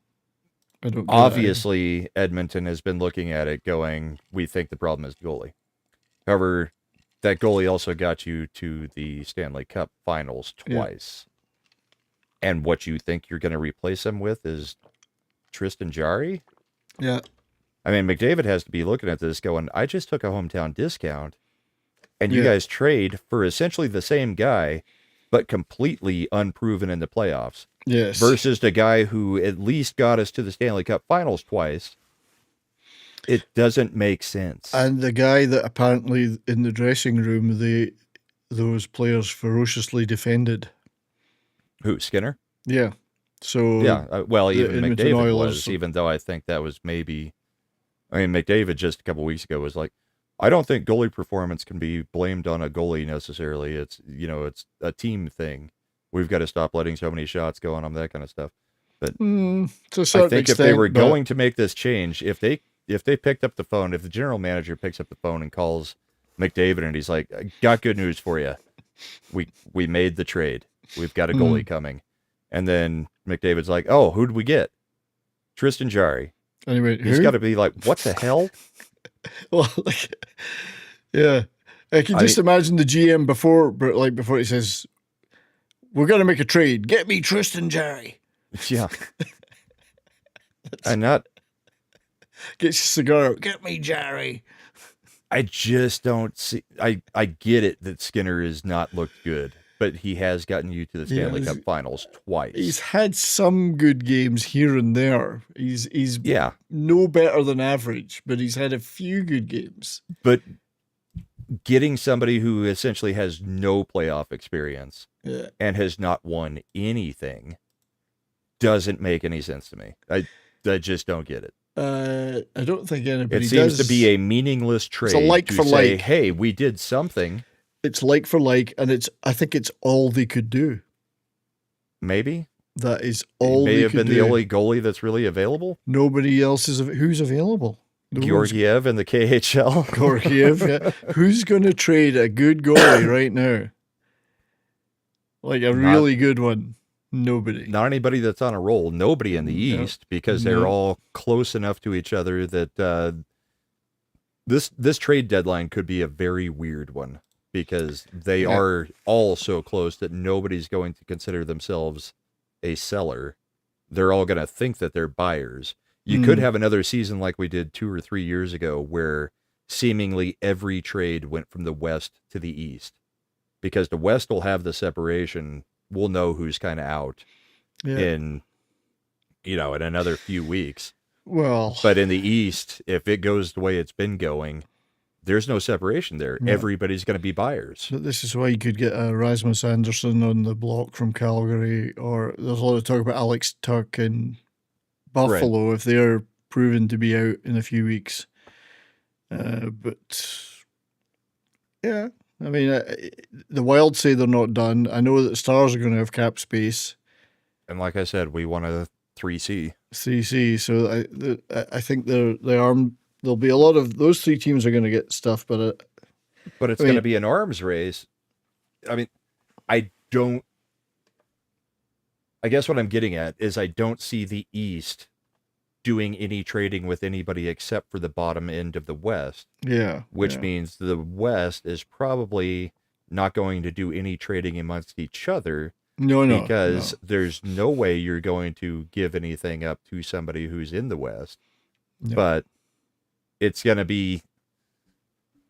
I don't. Obviously, Edmonton has been looking at it going, we think the problem is the goalie. However, that goalie also got you to the Stanley Cup finals twice. Yeah. And what you think you're going to replace him with is Tristan Jarry? Yeah. I mean, McDavid has to be looking at this going, I just took a hometown discount, and you guys trade for essentially the same guy, but completely unproven in the playoffs. Yes. Versus the guy who at least got us to the Stanley Cup finals twice. It doesn't make sense. And the guy that apparently in the dressing room, those players ferociously defended. Who, Skinner? Yeah. So yeah, well, even McDavid Oilers, was, even though I think that was maybe, I mean, McDavid just a couple weeks ago was like, I don't think goalie performance can be blamed on a goalie necessarily. It's, it's a team thing. We've got to stop letting so many shots go on that kind of stuff. But I think if they were going to make this change, if they picked up the phone, if the general manager picks up the phone and calls McDavid and he's like, I got good news for you. We made the trade. We've got a goalie coming. And then McDavid's like, oh, who'd we get? Tristan Jarry. Anyway, he's got to be like, what the hell? Well, yeah. I can just imagine the GM before he says, we're going to make a trade. Get me Tristan Jarry. Yeah. And not. Get your cigar out. Get me Jarry. I just don't see. I get it that Skinner has not looked good, but he has gotten you to the Stanley Cup finals twice. He's had some good games here and there. He's no better than average, but he's had a few good games. But getting somebody who essentially has no playoff experience and has not won anything doesn't make any sense to me. I just don't get it. I don't think anybody does. It seems to be a meaningless trade. It's a like for say, like. Hey, we did something. It's like for like, and I think it's all they could do. Maybe. That is all they could do. May have been the only goalie that's really available. Nobody else is. Who's available? Georgiev in the KHL. Georgiev, yeah. Who's going to trade a good goalie right now? Like a really good one. Nobody. Not anybody that's on a roll. Nobody in the East, because they're all close enough to each other that this trade deadline could be a very weird one, because they are all so close that nobody's going to consider themselves a seller. They're all going to think that they're buyers. You could have another season like we did 2 or 3 years ago where seemingly every trade went from the West to the East, because the West will have the separation. We'll know who's kind of out in another few weeks. Well, but in the East, if it goes the way it's been going, there's no separation there. No. Everybody's going to be buyers. So this is why you could get a Rasmus Anderson on the block from Calgary, or there's a lot of talk about Alex Tuck in Buffalo if they're proven to be out in a few weeks. But yeah. I mean, the Wild say they're not done. I know that the Stars are going to have cap space. And like I said, we want a 3C. 3C. So I think there'll be a lot of those 3 teams are going to get stuff, but it's going to be an arms race. I mean, I guess what I'm getting at is I don't see the East doing any trading with anybody except for the bottom end of the West. Yeah. Which means the West is probably not going to do any trading amongst each other, No, because there's no way you're going to give anything up to somebody who's in the West. No. But it's going to be,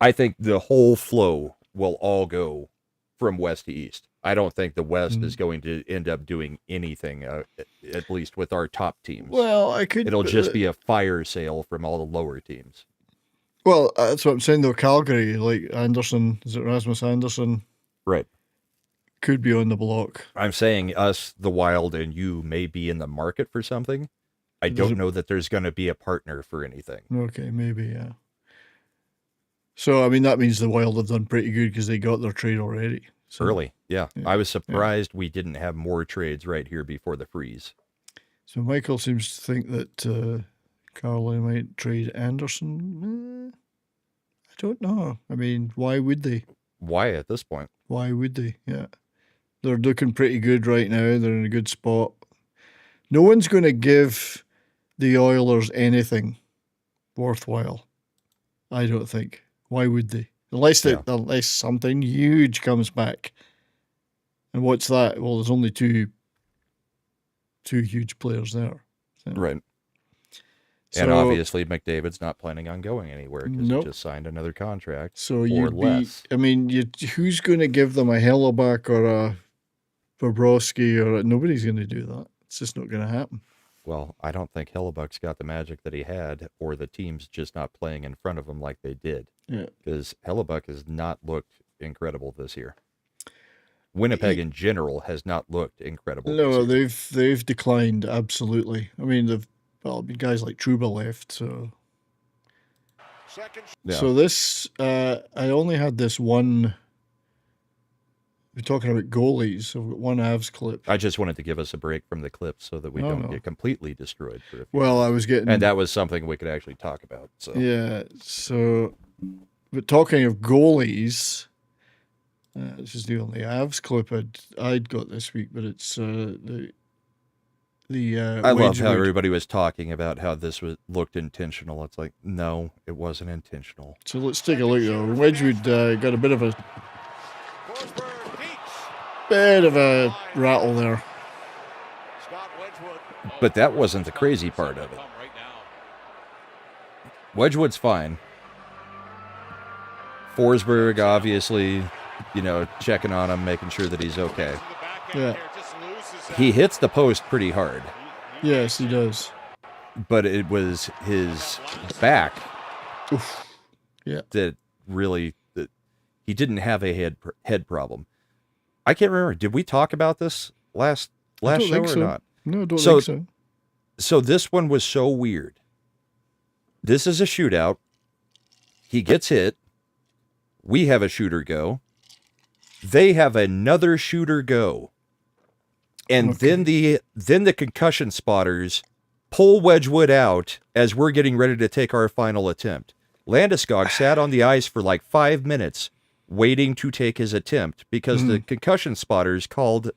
I think the whole flow will all go from West to East. I don't think the West is going to end up doing anything, at least with our top teams. Well, It'll just be a fire sale from all the lower teams. Well, that's what I'm saying, though. Calgary, like Anderson, is it Rasmus Anderson? Right. Could be on the block. I'm saying us, the Wild, and you may be in the market for something. I don't know that there's going to be a partner for anything. Okay, maybe, yeah. So, I mean, that means the Wild have done pretty good because they got their trade already. So, Early, yeah. I was surprised we didn't have more trades right here before the freeze. So Michael seems to think that Carolina might trade Anderson. I don't know. I mean, why would they? Why at this point? Why would they? Yeah. They're looking pretty good right now. They're in a good spot. No one's going to give the Oilers anything worthwhile, I don't think. Why would they? Unless something huge comes back. And what's that? Well, there's only two huge players there. So. Right. So, and obviously McDavid's not planning on going anywhere because he just signed another contract. So less. I mean, who's going to give them a Hellebuck or a Bobrovsky nobody's going to do that. It's just not going to happen. Well, I don't think Hellebuck's got the magic that he had, or the team's just not playing in front of him like they did. Yeah. Because Hellebuck has not looked incredible this year. Winnipeg in general has not looked incredible. No, they've declined absolutely. I mean, guys like Trouba left, so. Yeah. So this, I only had this one. We're talking about goalies. I've got one Avs clip. I just wanted to give us a break from the clips so that we don't get completely destroyed for a few Well, minutes. I was getting, and that was something we could actually talk about. So yeah. So, but talking of goalies, this is the only Avs clip I'd got this week, but it's the I love how everybody was talking about how this looked intentional. It's like, no, it wasn't intentional. So let's take a look though. Wedgwood got a bit of a rattle there. But that wasn't the crazy part of it. Wedgwood's fine. Forsberg, obviously, checking on him, making sure that he's okay. Yeah. He hits the post pretty hard. Yes, he does. But it was his back that really, he didn't have a head problem. I can't remember. Did we talk about this last show or not? No, I don't think so. So this one was so weird. This is a shootout. He gets hit. We have a shooter go. They have another shooter go. And then the concussion spotters pull Wedgwood out as we're getting ready to take our final attempt. Landeskog sat on the ice for like 5 minutes waiting to take his attempt because the concussion spotters called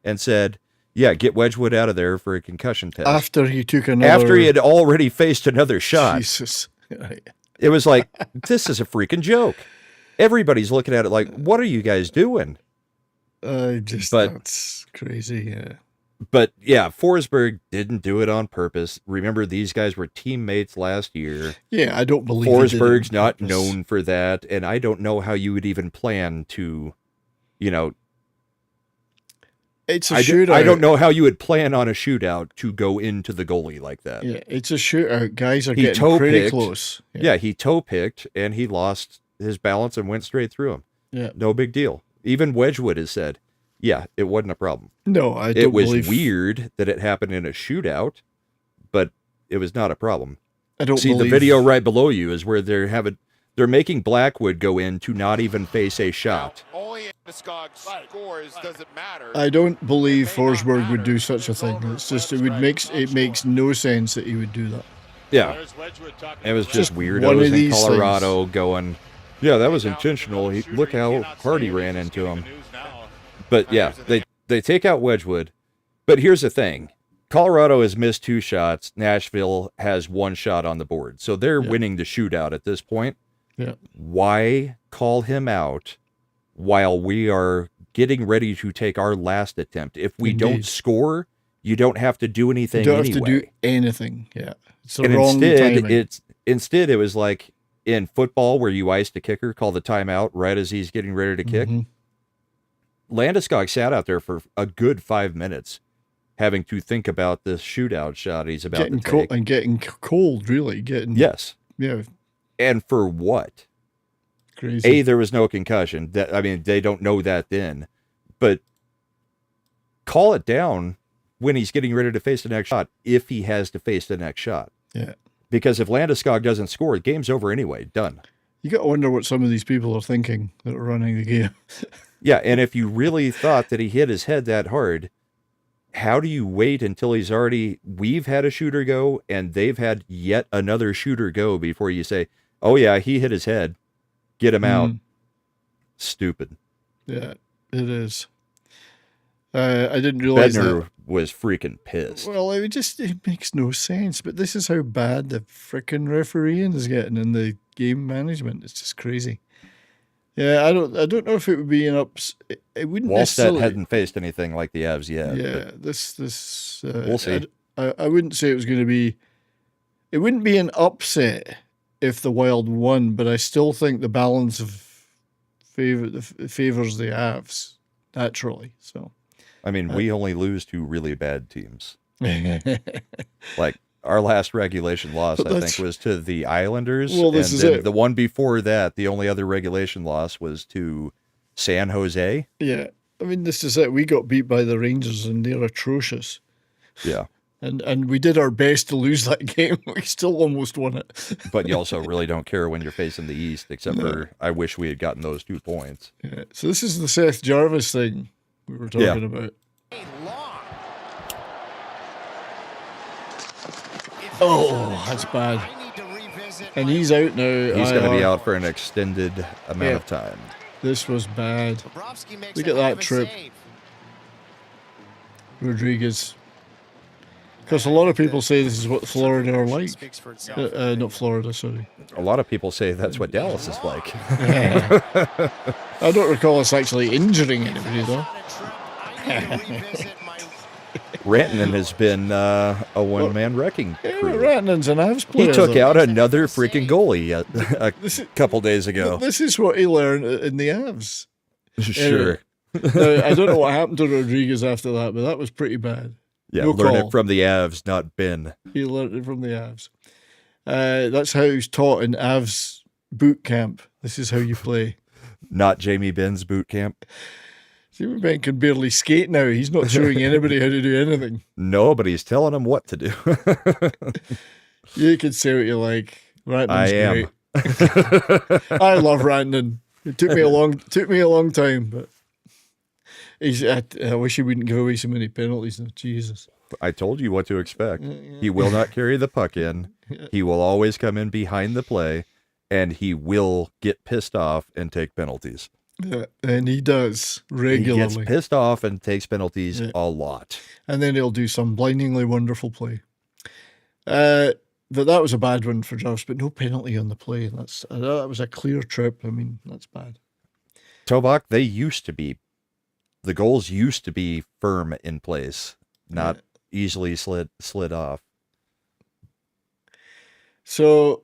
and said, yeah, get Wedgwood out of there for a concussion test. After he had already faced another shot. Jesus. It was like, this is a freaking joke. Everybody's looking at it like, what are you guys doing? That's crazy, yeah. But yeah, Forsberg didn't do it on purpose. Remember, these guys were teammates last year. Yeah, I don't believe Forsberg's not known for that, and I don't know how you would even plan to, it's a shootout. I don't know how you would plan on a shootout to go into the goalie like that. Yeah, it's a shootout. Guys are getting pretty close. Yeah, he toe-picked, and he lost his balance and went straight through him. Yeah. No big deal. Even Wedgwood has said, yeah, it wasn't a problem. No, I don't It was believe... weird that it happened in a shootout, but it was not a problem. I don't See, the video right below you is where they're making Blackwood go in to not even face a shot. Only Landeskog scores doesn't matter. I don't believe Forsberg would do such a thing. It's just it makes no sense that he would do that. Yeah. It was just weirdos in Colorado going, yeah, that was intentional. Look how hard he ran into him. But yeah, they take out Wedgwood. But here's the thing. Colorado has missed 2 shots. Nashville has 1 shot on the board. So they're winning the shootout at this point. Yeah. Why call him out while we are getting ready to take our last attempt. If we Indeed. don't score, you don't have to do anything You don't anyway. have to do anything. Yeah. It's the And wrong timing. instead it was like in football where you iced a kicker, call the timeout right as he's getting ready to kick. Landeskog sat out there for a good 5 minutes having to think about this shootout shot he's about to take. And getting cold, really. Yes. Yeah. And for what? Crazy. There was no concussion. They don't know that then. But call it down when he's getting ready to face the next shot, if he has to face the next shot. Yeah. Because if Landeskog doesn't score, the game's over anyway. Done. You got to wonder what some of these people are thinking that are running the game. Yeah, and if you really thought that he hit his head that hard, how do you wait until we've had a shooter go and they've had yet another shooter go before you say, oh yeah, he hit his head, get him out? Stupid. Yeah, it is. I didn't realize Bednar that. was freaking pissed. Well, it makes no sense, but this is how bad the frickin' refereeing is getting in the game management. It's just crazy. Yeah, I don't know if it would be an ups. It wouldn't Wallstedt necessarily. hadn't faced anything like the Avs yet. Yeah, this. We'll see. I wouldn't say it was going to be. It wouldn't be an upset if the Wild won, but I still think the balance of favors the Avs naturally. So. I mean, we only lose to really bad teams. Like our last regulation loss, I think, was to the Islanders. Well, this is it. The one before that, the only other regulation loss was to San Jose. Yeah, I mean, this is it. We got beat by the Rangers, and they're atrocious. Yeah, and we did our best to lose that game. We still almost won it. But you also really don't care when you're facing the East, except for I wish we had gotten those 2 points. Yeah. So this is the Seth Jarvis thing we were talking about. Oh, that's bad. And he's out now. He's going to be out for an extended amount of time. This was bad. Look at that trip. Rodriguez. Because a lot of people say this is what Florida are like. Not Florida, sorry. A lot of people say that's what Dallas is like. I don't recall us actually injuring anybody, though. Rantanen has been a one-man wrecking crew. Rantanen's an Avs player. He took out another freaking goalie a couple days ago. This is what he learned in the Avs. Sure. Now, I don't know what happened to Rodriguez after that, but that was pretty bad. Yeah, No learn call. it from the Avs, not Ben. He learned it from the Avs. That's how he's taught in Avs boot camp. This is how you play. Not Jamie Ben's boot camp. Jamie Ben can barely skate now. He's not showing anybody how to do anything. No, but he's telling them what to do. You can say what you like. Rantanen's I am. great. I love Rantanen. It took me a long time, but I wish he wouldn't give away so many penalties. Now. Jesus. I told you what to expect. He will not carry the puck in. He will always come in behind the play, and he will get pissed off and take penalties. Yeah, and he does regularly. He gets pissed off and takes penalties a lot. And then he'll do some blindingly wonderful play. But that was a bad one for Jarvis, but no penalty on the play. That was a clear trip. I mean, that's bad. Tobak, the goals used to be firm in place, not easily slid off. So,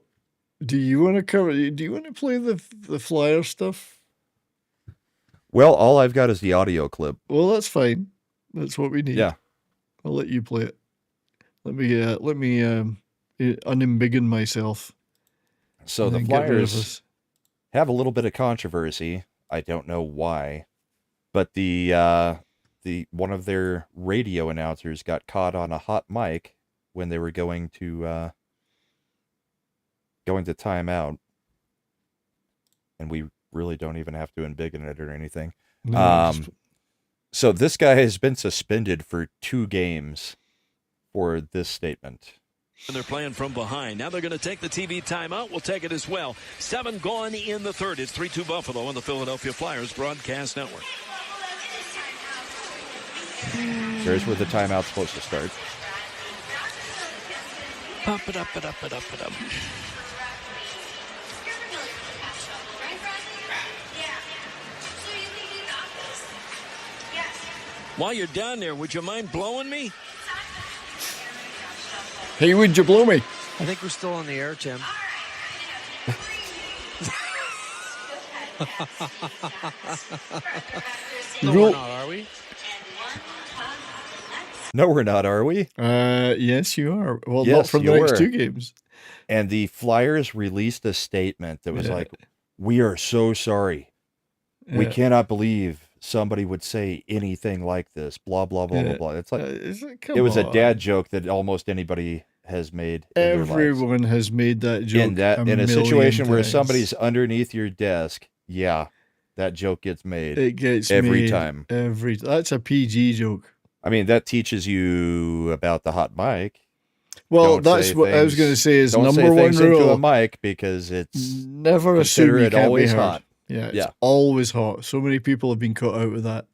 do you want to play the Flyer stuff? Well, all I've got is the audio clip. Well, that's fine. That's what we need. Yeah. I'll let you play it. Let me unembiggen myself. So the Flyers have a little bit of controversy. I don't know why, but the one of their radio announcers got caught on a hot mic when they were going to timeout, and we really don't even have to embiggen it or anything. No, so this guy has been suspended for 2 games for this statement. And they're playing from behind. Now they're going to take the TV timeout. We'll take it as well. 7 gone in the third. It's 3-2 Buffalo on the Philadelphia Flyers Broadcast Network. Here's where the timeout's supposed to start. Up it up it up it up it up. While you're down there, would you mind blowing me? Hey, would you blow me? I think we're still on the air, Tim. No, Roll- we're not, are we? No, we're not, are we? Yes, you are. Well, not Yes, for the you next were. 2 games. And the Flyers released a statement that was Yeah. like, "We are so sorry. We Yeah. cannot believe somebody would say anything like this." Blah blah blah Yeah. blah blah. It's like Come it was a on. dad joke that almost anybody has made. In their lives. Everyone has made that joke. In a situation where times. somebody's underneath your desk, yeah, that joke gets made. It gets every made time. That's a PG joke. I mean, that teaches you about the hot mic. Well, Don't that's say what I was things- going to say is Don't number say one things into a rule. mic because it's Never consider assume you it can't always be heard. hot. Yeah, it's Yeah. always hot. So many people have been caught out with that.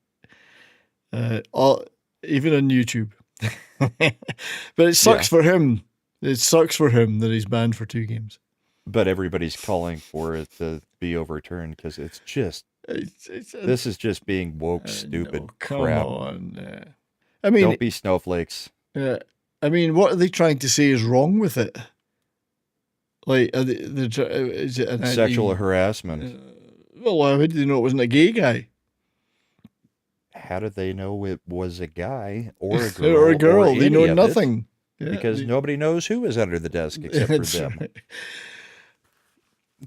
Even on YouTube. But it sucks for him. It sucks for him that he's banned for 2 games. But everybody's calling for it to be overturned because it's just this is just being woke, stupid no, come crap. on. I mean, Don't be snowflakes. I mean, what are they trying to say is wrong with it? Like, is it an Sexual harassment. Well, how did they know it wasn't a gay guy How did they know it was a guy or a girl? or a girl? They any know of it? nothing. Yeah, Because they- nobody knows who is under the desk except for That's them. right.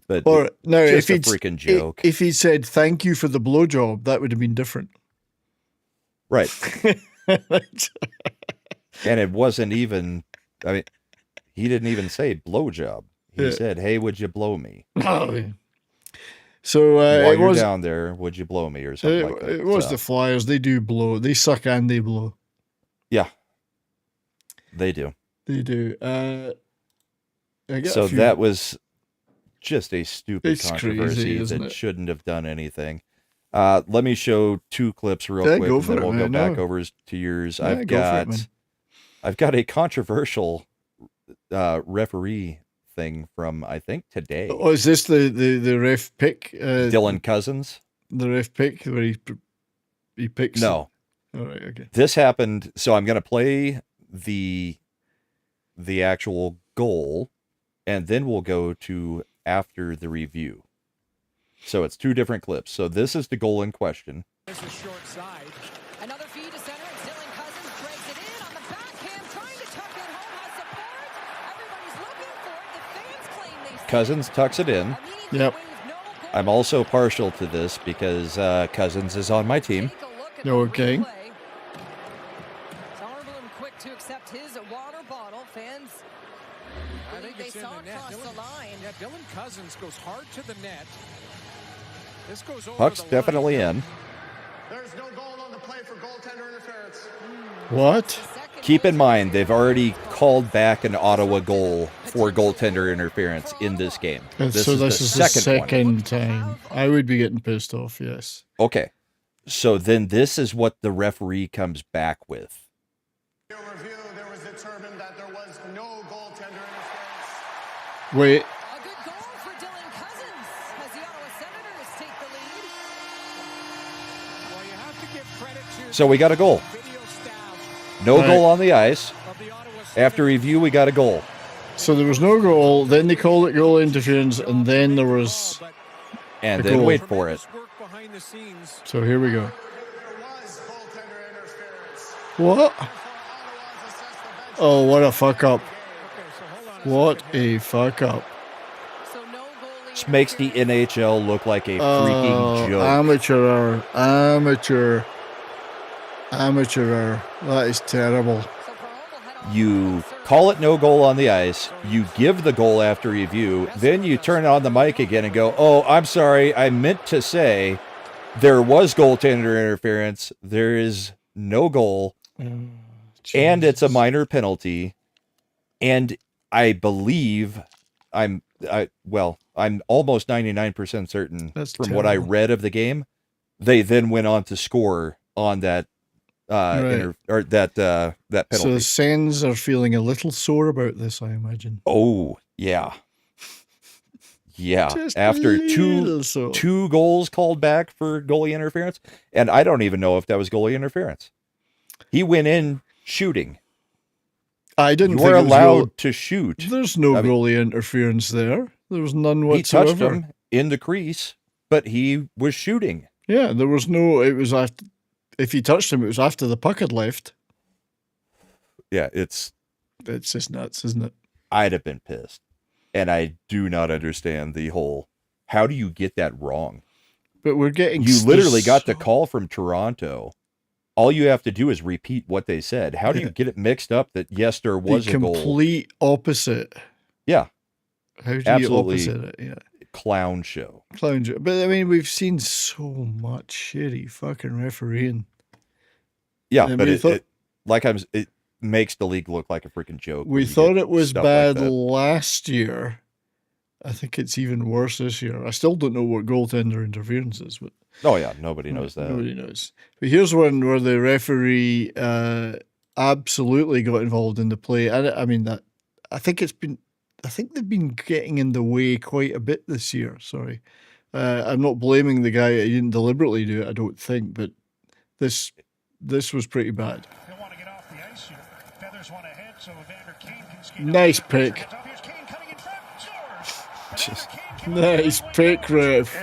But Or no, just if a he'd freaking joke. If he said thank you for the blowjob, that would have been different. right. And it wasn't even, I mean, he didn't even say blowjob. He Yeah. said, "Hey, would you blow me? So While it you're was. down there, would you blow me?" or something like that. It was So, the Flyers. They do blow. They suck and they blow. yeah, they do. They do. I get a So few- that was just a stupid It's controversy crazy, isn't that it? shouldn't have done anything. Let me show 2 clips real Yeah, quick, go and for then it, we'll go man. back No. over to yours. Yeah, go for it, man. I've got a controversial referee thing from I think today. Oh, is this the ref pick? Dylan Cousins. The ref pick where he picks. No, All right. Okay. this happened. So I'm going to play the actual goal, and then we'll go to after the review. So it's 2 different clips. So this is the goal in question. There's the short side. Another feed to center, and Dylan Cousins breaks it in on the backhand, trying to tuck it home, has support. Everybody's looking for it. The fans claim they see Cousins tucks it in. Immediately Yep. wave no goal. I'm also partial to this because Cousins is on my team. Take a look at No, the okay. replay. Honorable and quick to accept his water bottle. Fans I believe think they it's in saw the it net. cross the line. Yeah, Dylan Cousins goes hard to the net. This goes over Puck's the line. definitely in. There's no goal on the play for goaltender interference. What? Second Keep in hit. mind, they've already called back an Ottawa goal for goaltender interference in this game. So this is the second one. time. I would be getting pissed off. Yes. Okay. So then this is what the referee comes back with. In review, there was determined that there was no goaltender interference. Wait. A good goal for Dylan Cousins as the Ottawa Senators take the lead. Well, you have to give credit to So we got a goal. the video staff No Right. goal on the ice. of the Ottawa After review, we got a goal. So there was no goal. Then they called it goal interference, and then there was. but And The then goal. wait for it. tremendous work behind the scenes. So here we go. There was goaltender interference. What? Ottawa's assessed the bench. Oh, what a fuck up! Okay, so hold on a What second. a fuck up! So no goalie This makes the interference. NHL look like a freaking joke. Amateur hour. Amateur hour. That is terrible. So Brahmabull head on You third. call it no goal on the ice, you give the goal after review, then you turn on the mic again and go, "Oh, I'm sorry, I meant to say there was goaltender interference. There is no goal, and it's a minor penalty." And I believe I'm almost 99% certain That's from what I terrible. read of the game, they then went on to score on that Right. that So penalty. the Sens are feeling a little sore about this, I imagine. Oh, yeah. Yeah. Just After a little sore. two goals called back for goalie interference. And I don't even know if that was goalie interference. He went in shooting. I didn't You think were it was allowed to shoot. There's no goalie interference there. There was none whatsoever. He touched him in the crease, but he was shooting. Yeah, there was no. It was after. If he touched him, it was after the puck had left. Yeah, it's just nuts, isn't it? I'd have been pissed, and I do not understand the whole. How do you get that wrong? But we're getting. You literally got the call from Toronto. All you have to do is repeat what they said. How do you get it mixed up that yes, there was a goal? Complete opposite. Yeah. How do absolutely you opposite it? Yeah. Clown show. Clown show. But I mean, we've seen so much shitty fucking refereeing. Yeah, but it makes the league look like a freaking joke. We thought it was bad last year. I think it's even worse this year. I still don't know what goaltender interference is, but oh yeah, nobody knows that. Nobody knows. But here's one where the referee absolutely got involved in the play. I mean I think they've been getting in the way quite a bit this year. Sorry, I'm not blaming the guy. He didn't deliberately do it. I don't think, but this was pretty bad. He'll want to get off the ice here. Feathers one ahead, so Evander Kane can skate. Nice pick. Nice pick, ref.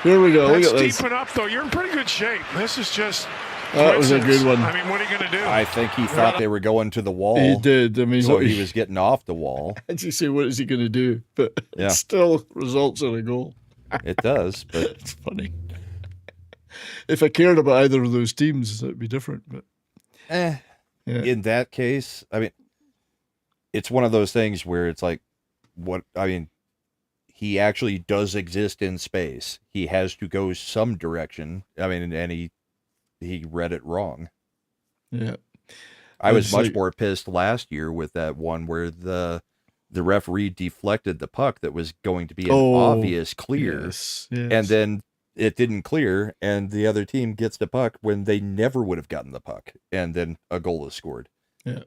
Here we go. Look at this. Deep enough, though. You're in pretty good shape. This is just. That was a good one. I mean, what are you going to do? I think he thought they were going to the wall. He did. I mean, so he was getting off the wall. As you say, what is he going to do? But yeah. It still results in a goal. It does, but it's funny. If I cared about either of those teams, it'd be different. But in that case, I mean, it's one of those things where it's like, he actually does exist in space. He has to go some direction. I mean, and he read it wrong. Yeah. I was much more pissed last year with that one where the referee deflected the puck that was going to be an obvious clear. Yes. And then it didn't clear, and the other team gets the puck when they never would have gotten the puck, and then a goal is scored. Yeah.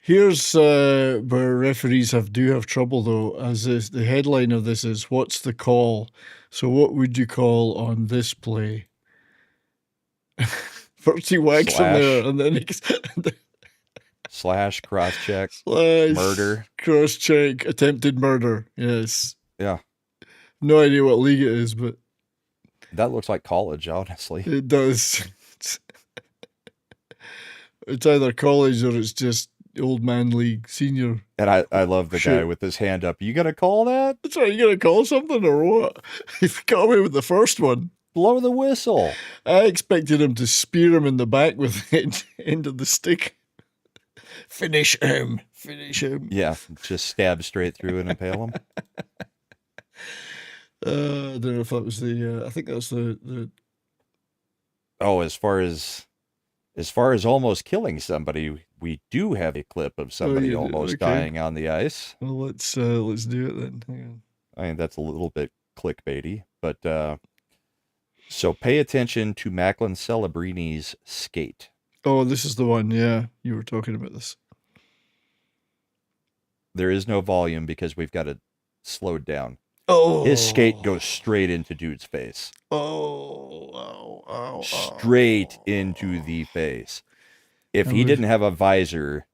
Here's where referees do have trouble, though, as the headline of this is, what's the call? So what would you call on this play? First he whacks him there, and then slash, cross-check, murder. Cross-check, attempted murder, yes. Yeah. No idea what league it is, but... That looks like college, honestly. It does. It's either college or it's just old man league, senior. And I love the guy with his hand up. You gonna call that? That's right. You gonna call something or what? He got away with the first one. Blow the whistle. I expected him to spear him in the back with the end of the stick. Finish him. Yeah, just stab straight through and impale him. I don't know if that was I think that's the. Oh, as far as almost killing somebody, we do have a clip of somebody almost dying on the ice. Well, let's do it then. Hang on. I mean, that's a little bit clickbaity, but so pay attention to Macklin Celebrini's skate. Oh, this is the one. Yeah, you were talking about this. There is no volume because we've got it slowed down. Oh, his skate goes straight into dude's face. Straight into the face. If he didn't have a visor,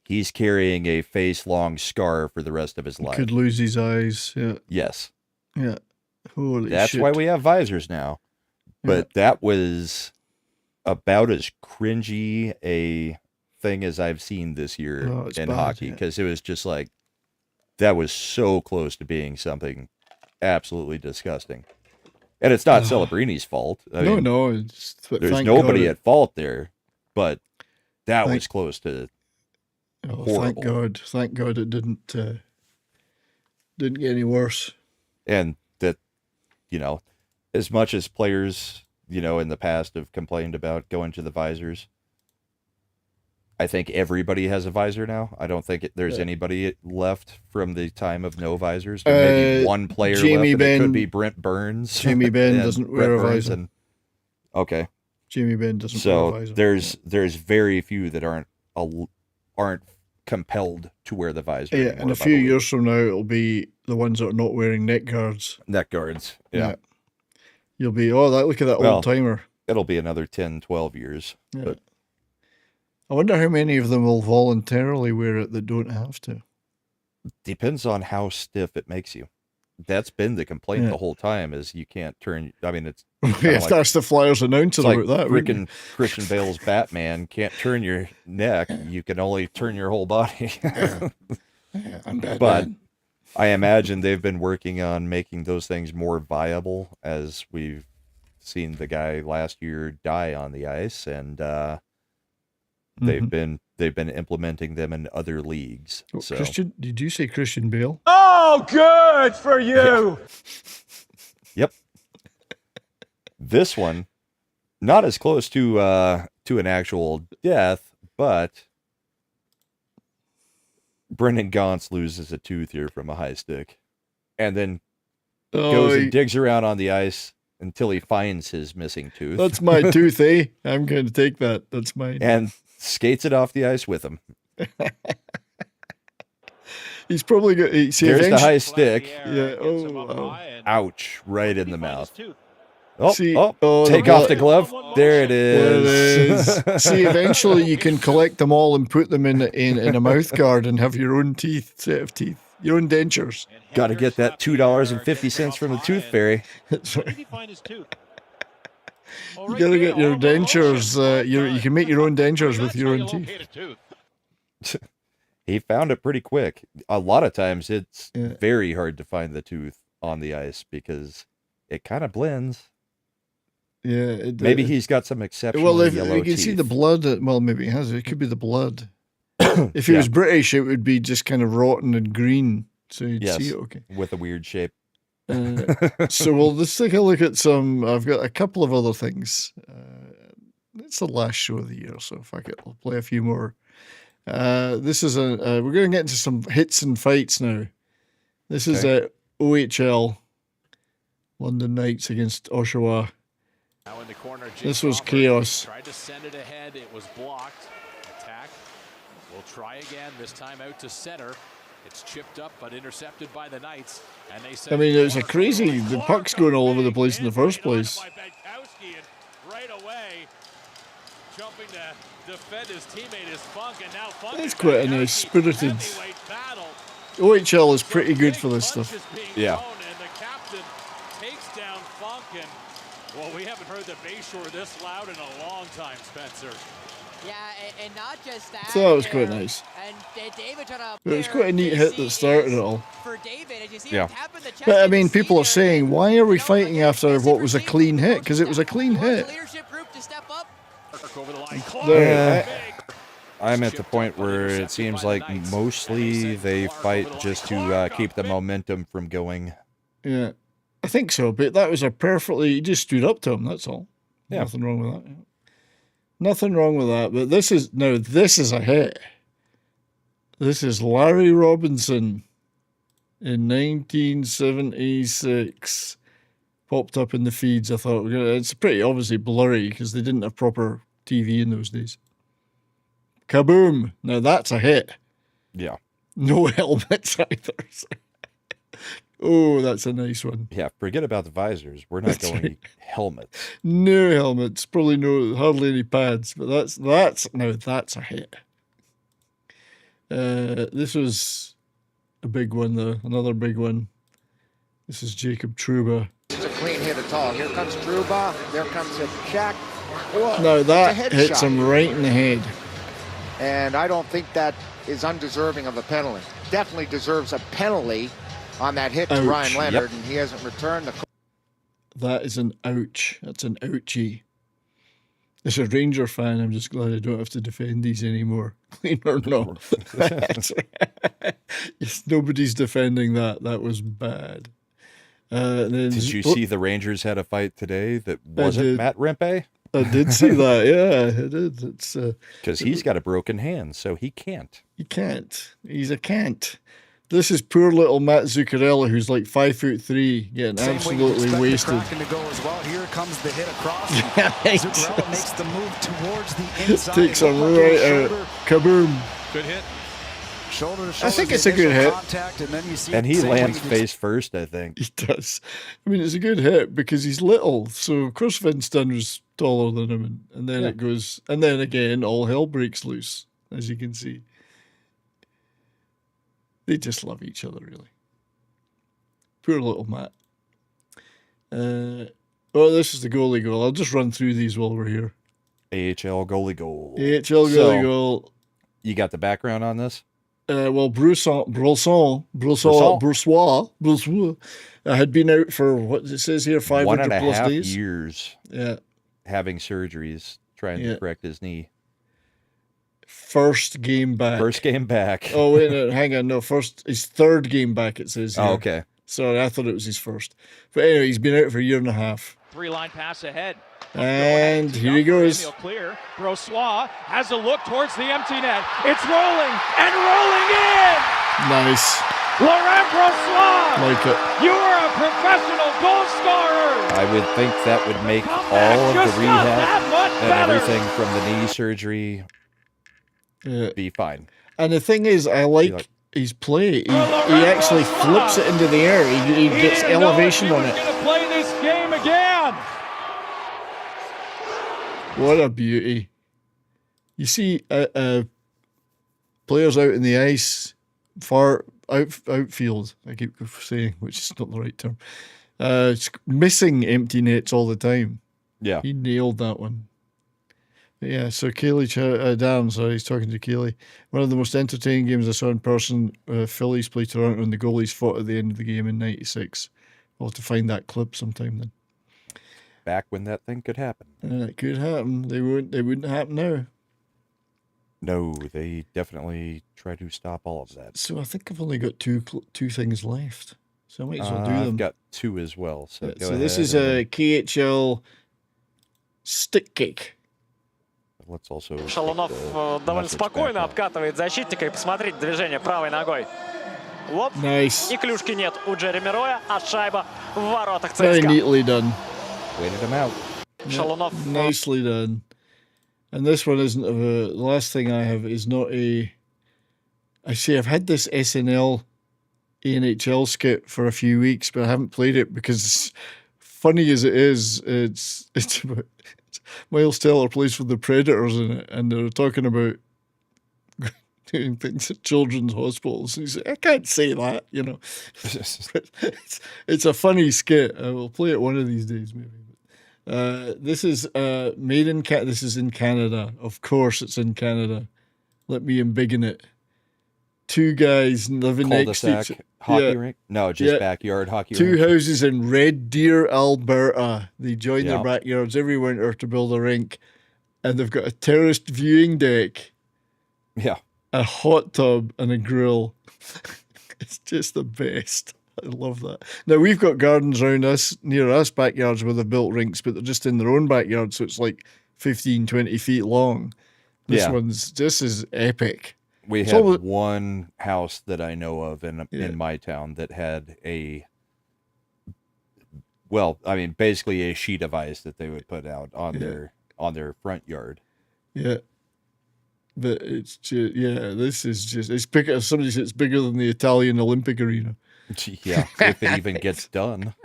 he's carrying a face-long scar for the rest of his life. Could lose his eyes. Yeah. Yes. Yeah. Holy That's shit. why we have visors now. But that was about as cringy a thing as I've seen this year in hockey, because it was just like, that was so close to being something absolutely disgusting. And it's not Celebrini's fault. I mean, there's nobody at fault there, but that was close to horrible. Thank God it didn't get any worse. And that, as much as players, in the past have complained about going to the visors, I think everybody has a visor now. I don't think there's anybody left from the time of no visors. Maybe one player left, and it could be Brent Burns. Jamie Benn doesn't wear a visor. Okay. Jamie Benn doesn't wear a visor. So there's very few that aren't compelled to wear the visor. Yeah, and a few years from now, it'll be the ones that are not wearing neck guards. Neck guards, yeah. You'll be, look at that old timer. it'll be another 10, 12 years. Yeah. But I wonder how many of them will voluntarily wear it that don't have to. depends on how stiff it makes you. That's been the complaint the whole time, is you can't turn. I mean, it's If that's the Flyers announcing like about that. freaking Christian Bale's Batman. Can't turn your neck. You can only turn your whole body. But I imagine they've been working on making those things more viable, as we've seen the guy last year die on the ice, and they've been implementing them in other leagues. So. Christian, did you say Christian Bale? Oh, good for you. Yep. This one, not as close to an actual death, but Brendan Gaunce loses a tooth here from a high stick, and then goes and digs around on the ice until he finds his missing tooth. That's my tooth, eh? I'm going to take that. That's mine. And skates it off the ice with him. He's probably got. There's the high stick. Yeah. Oh, wow. Ouch! Right in the mouth. See, Take off the glove. There it is. There it is. See, eventually you can collect them all and put them in a mouth guard and have your own set of teeth, your own dentures. Got to get that $2.50 from the Tooth Fairy. That's right. You got to get your dentures. You can make your own dentures with your own teeth. He found it pretty quick. A lot of times it's very hard to find the tooth on the ice because it kind of blends. Yeah. Maybe he's got some exceptional yellow teeth. You can see the blood. Well, maybe he has it. It could be the blood. If he was British, it would be just kind of rotten and green. So you'd see it okay. With a weird shape. So let's take a look at some. I've got a couple of other things. It's the last show of the year, so fuck it. I'll play a few more. This is we're going to get into some hits and fights now. This is OHL London Knights against Oshawa. Now in the corner, this was chaos. Tried to send it ahead. It was blocked. Attack. We'll try again. This time out to center. It's chipped up but intercepted by the Knights. And they say, I mean, it was a crazy. The puck's going all over the place in the first place. Right away, jumping to defend his teammate is Funk, and now Funk. It's quite a nice spirited. OHL is pretty good for this stuff. Yeah. And the captain takes down Funk, and well, we haven't heard the Bayshore this loud in a long time, Spencer. Yeah, and not just that. So that was quite nice. And David it was quite a neat hit that started it all. For David, as you see But I mean, people are saying, why are we fighting after what was a clean hit? Because it was a clean hit. I'm at the point where it seems like mostly they fight just to keep the momentum from going. Yeah, I think so. But that was he just stood up to him. That's all. Yeah. Nothing wrong with that. Yeah. Nothing wrong with that. But this is a hit. This is Larry Robinson in 1976. Popped up in the feeds. I thought it's pretty obviously blurry because they didn't have proper TV in those days. Kaboom! Now that's a hit. Yeah. No helmets either. Oh, that's a nice one. Yeah, forget about the visors. We're not going helmets. No helmets. Probably hardly any pads. But that's a hit. This was a big one though. Another big one. This is Jacob Trouba. It's a clean hit at all. Here comes Trouba. There comes a check. Whoa, now that hits him right in the head. And I don't think that is undeserving of a penalty. Definitely deserves a penalty on that hit to Ryan Leonard, and he hasn't returned the. That is an ouch. That's an ouchie. As a Ranger fan, I'm just glad I don't have to defend these anymore. Clean or no. Nobody's defending that. That was bad. Did you see the Rangers had a fight today that wasn't Matt Rempe? I did see that, yeah, I did. It's because he's got a broken hand, so he can't. He can't. He's a can't. This is poor little Matt Zuccarello, who's like 5'3", getting absolutely wasted. To go as well. Here comes the hit across. Zuccarello makes the move towards the inside. Takes him right out. Kaboom. Good hit. Shoulder to shoulder. I think it's a good hit. Contact, and then you see And he lands face first, I think. He does. I mean, it's a good hit because he's little. So, of course, Vince Dunn was taller than him. And then it goes, and then again, all hell breaks loose, as you can see. They just love each other, really. Poor little Matt. This is the goalie goal. I'll just run through these while we're here. AHL goalie goal. AHL goalie goal. You got the background on this? Brossois had been out for what it says here, 500 plus days. 1.5 years. Yeah. Having surgeries, trying to correct his knee. First game back. Oh, wait a minute, hang on. No, his third game back, it says here. Oh, okay. Sorry, I thought it was his first. But anyway, he's been out for a year and a half. 3-line pass ahead. And here he goes. Clear. Brossois has a look towards the empty net. It's rolling and rolling in. Nice. Laurent Brossois. Like it. You are a professional goal scorer. I would think that would make all of the rehab and everything from the knee surgery be fine. And the thing is, I like his play. He actually flips it into the air. He gets elevation on it. He's going to play this game again. What a beauty. You see players out in the ice, far outfield, I keep saying, which is not the right term, missing empty nets all the time. Yeah. He nailed that one. Yeah, so Kaylee Downs, he's talking to Kaylee. One of the most entertaining games I saw in person, Phillies play Toronto and the goalies fought at the end of the game in 96. We'll have to find that clip sometime then. Back when that thing could happen. It could happen. They wouldn't happen now. No, they definitely try to stop all of that. So I think I've only got two things left. So I might as well do them. I've got 2 as well. So, so this is a KHL stick kick. Let's also Шалунов довольно спокойно обкатывает защитника. И посмотрите, движение правой ногой. Лоп. Nice. И клюшки нет у Джереми Роя, а шайба в воротах ЦСКА. Very neatly done. Waited him out. Шалунов. Nicely done. And this one isn't the last thing I have is not a. I say I've had this SNL ANHL skit for a few weeks, but I haven't played it because, funny as it is, it's about Miles Teller plays for the Predators in it, and they're talking about doing things at children's hospitals. He's like, I can't say that, you know. It's a funny skit. I will play it one of these days, maybe. This is made in This is in Canada. Of course, it's in Canada. Let me embiggen it. 2 guys living next to each other. Hockey rink? No, just backyard hockey 2 rink. houses in Red Deer, Alberta. They join their backyards every winter to build a rink, and they've got a terraced viewing deck. Yeah. A hot tub and a grill. It's just the best. I love that. Now, we've got gardens around us, near us, backyards where they've built rinks, but they're just in their own backyard, so it's like 15, 20 feet long. This is epic. We have one house that I know of in my town that had basically a sheet of ice that they would put out on their front yard. Yeah. But it's just, this is just, it's bigger. Somebody said it's bigger than the Italian Olympic arena. Yeah, if it even gets done.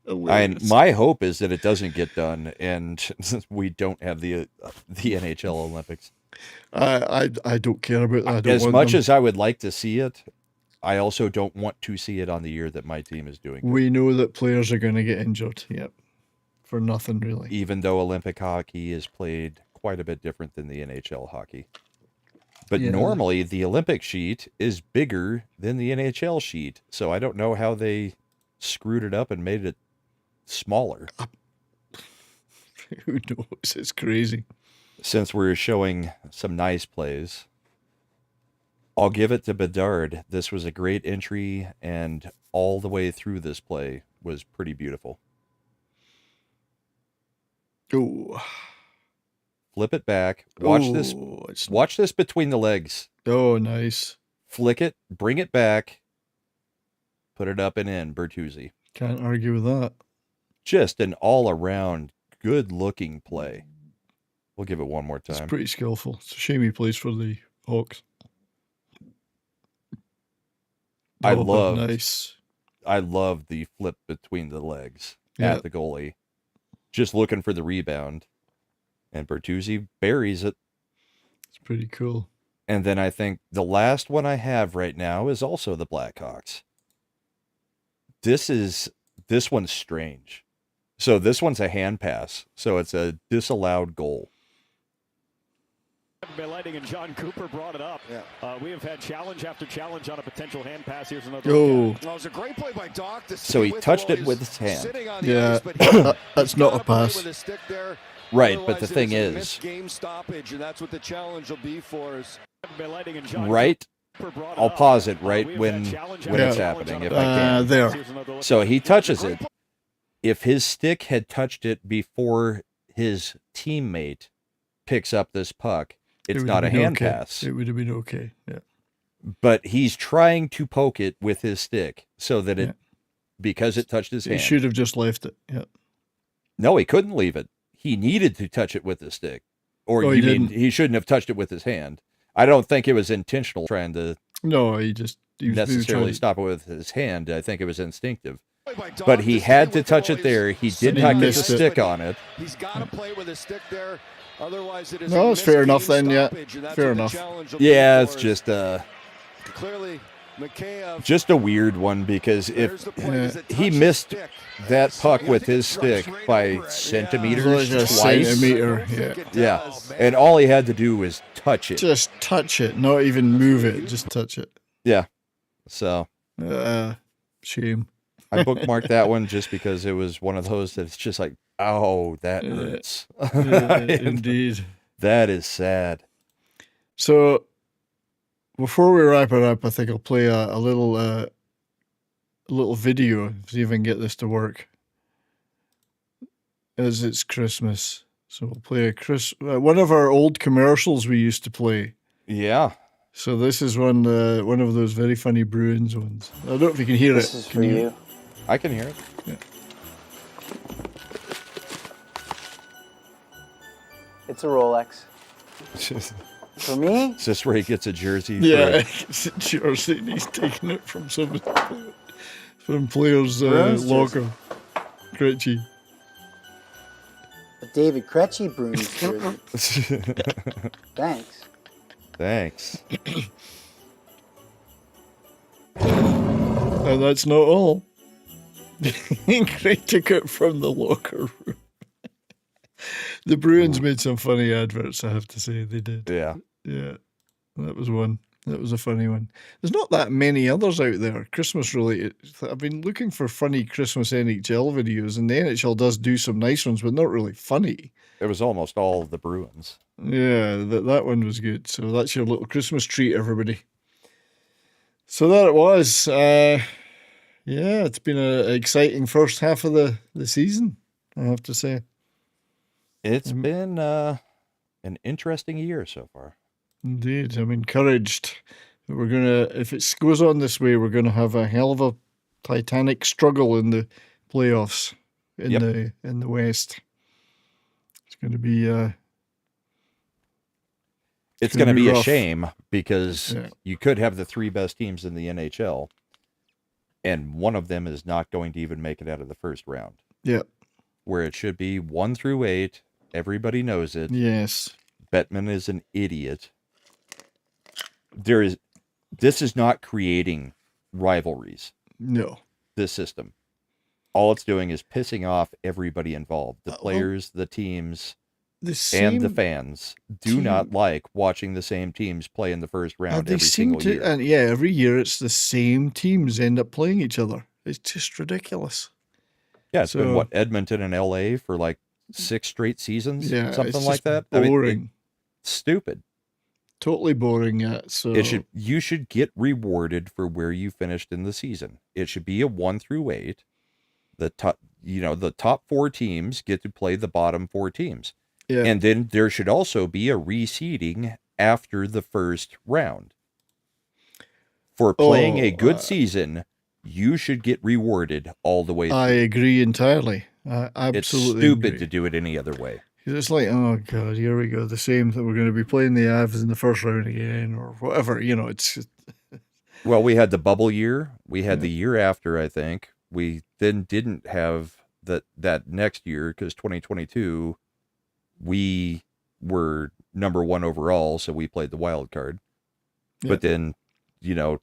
And my hope is that it doesn't get done, and we don't have the NHL Olympics. I don't care about that. As much as I would like to see it, I also don't want to see it on the year that my team is doing. We know that players are going to get injured. Yep, for nothing really. Even though Olympic hockey is played quite a bit different than the NHL hockey. But normally the Olympic sheet is bigger than the NHL sheet. So I don't know how they screwed it up and made it smaller. Who knows? It's crazy. Since we're showing some nice plays, I'll give it to Bedard. This was a great entry, and all the way through this play was pretty beautiful. Ooh. Flip it back. Watch this. Watch this between the legs. Oh, nice. Flick it. Bring it back. Put it up and in. Bertuzzi. Can't argue with that. Just an all-around good-looking play. We'll give it one more time. It's pretty skillful. It's a shame he plays for the Hawks. I nice. I love the flip between the legs Yeah. at the goalie, just looking for the rebound, and Bertuzzi buries it. It's pretty cool. And then I think the last one I have right now is also the Blackhawks. This one's strange. So this one's a hand pass. So it's a disallowed goal. Lighting and John Cooper brought it up. Yeah. We have had challenge after challenge on a potential hand pass. Here's another. Oh. Well, it was a great play by Doc. So he touched it with his hand. Yeah, that's not a pass. Right, but the thing is, game stoppage, and that's what the challenge will be for us. right? I'll pause it right when it's happening, if I can. There. So he touches it. If his stick had touched it before his teammate picks up this puck, it's not a hand pass. It would have been okay. Yeah. But he's trying to poke it with his stick so that because it touched his hand. He should have just left it. Yeah. No, he couldn't leave it. He needed to touch it with his stick. Or you mean he shouldn't have touched it with his hand. I don't think it was intentional trying to he necessarily stop it with his hand. I think it was instinctive. But he had to touch it there. He did not get the stick on it. He's got to play with his stick there. Otherwise, it is no, it's fair enough then, yeah. Fair enough. Yeah, it's just clearly just a weird one because if he missed that puck with his stick by centimeters twice. Yeah. And all he had to do was touch it. Just touch it, not even move it, just touch it. Yeah. So shame. I bookmarked that one just because it was one of those that's just like, oh, that hurts. Indeed. That is sad. So before we wrap it up, I think I'll play a little video, see if I can get this to work. As it's Christmas. So we'll play one of our old commercials we used to play. Yeah. So this is one of those very funny Bruins ones. I don't know if you can hear this it. This is for you. I can hear it. Yeah. It's a Rolex. For me? Is this where he gets a jersey? Yeah, it's a jersey and he's taking it from player's locker. Krejci. A David Krejci Bruins jersey. Thanks. Thanks. And that's not all. Craig took it from the locker room. The Bruins made some funny adverts, I have to say. They did. Yeah. Yeah. That was one. That was a funny one. There's not that many others out there, Christmas related. I've been looking for funny Christmas NHL videos, and the NHL does do some nice ones, but not really funny. It was almost all of the Bruins. Yeah, that one was good. So that's your little Christmas treat, everybody. So that it was. Yeah, it's been an exciting first half of the season, I have to say. It's been an interesting year so far. Indeed. I'm encouraged that we're going to, if it goes on this way, we're going to have a hell of a titanic struggle in the playoffs in the West. It's going to be it's going to be a shame because you could have the three best teams in the NHL and one of them is not going to even make it out of the first round. Yeah. Where it should be 1 through 8. Everybody knows it. Yes. Bettman is an idiot. This is not creating rivalries. No. This system. All it's doing is pissing off everybody involved. The players, the teams, and the fans do not like watching the same teams play in the first round every single year. And every year it's the same teams end up playing each other. It's just ridiculous. Yeah, it's been what, Edmonton and LA for like 6 straight seasons? Yeah, something like that. Boring. I mean, stupid. Totally boring. Yeah. So you should get rewarded for where you finished in the season. It should be a 1 through 8. The top 4 teams get to play the bottom 4 teams. Yeah. And then there should also be a reseeding after the first round. For playing a good season, you should get rewarded all the way through. I agree entirely. I absolutely It's stupid agree. to do it any other way. It's like, oh God, here we go. The same that we're going to be playing the Avs in the first round again or whatever. It's Well, we had the bubble year. We had the year after, I think. We then didn't have that next year because 2022, we were number 1 overall, so we played the wild card. Yeah. But then, the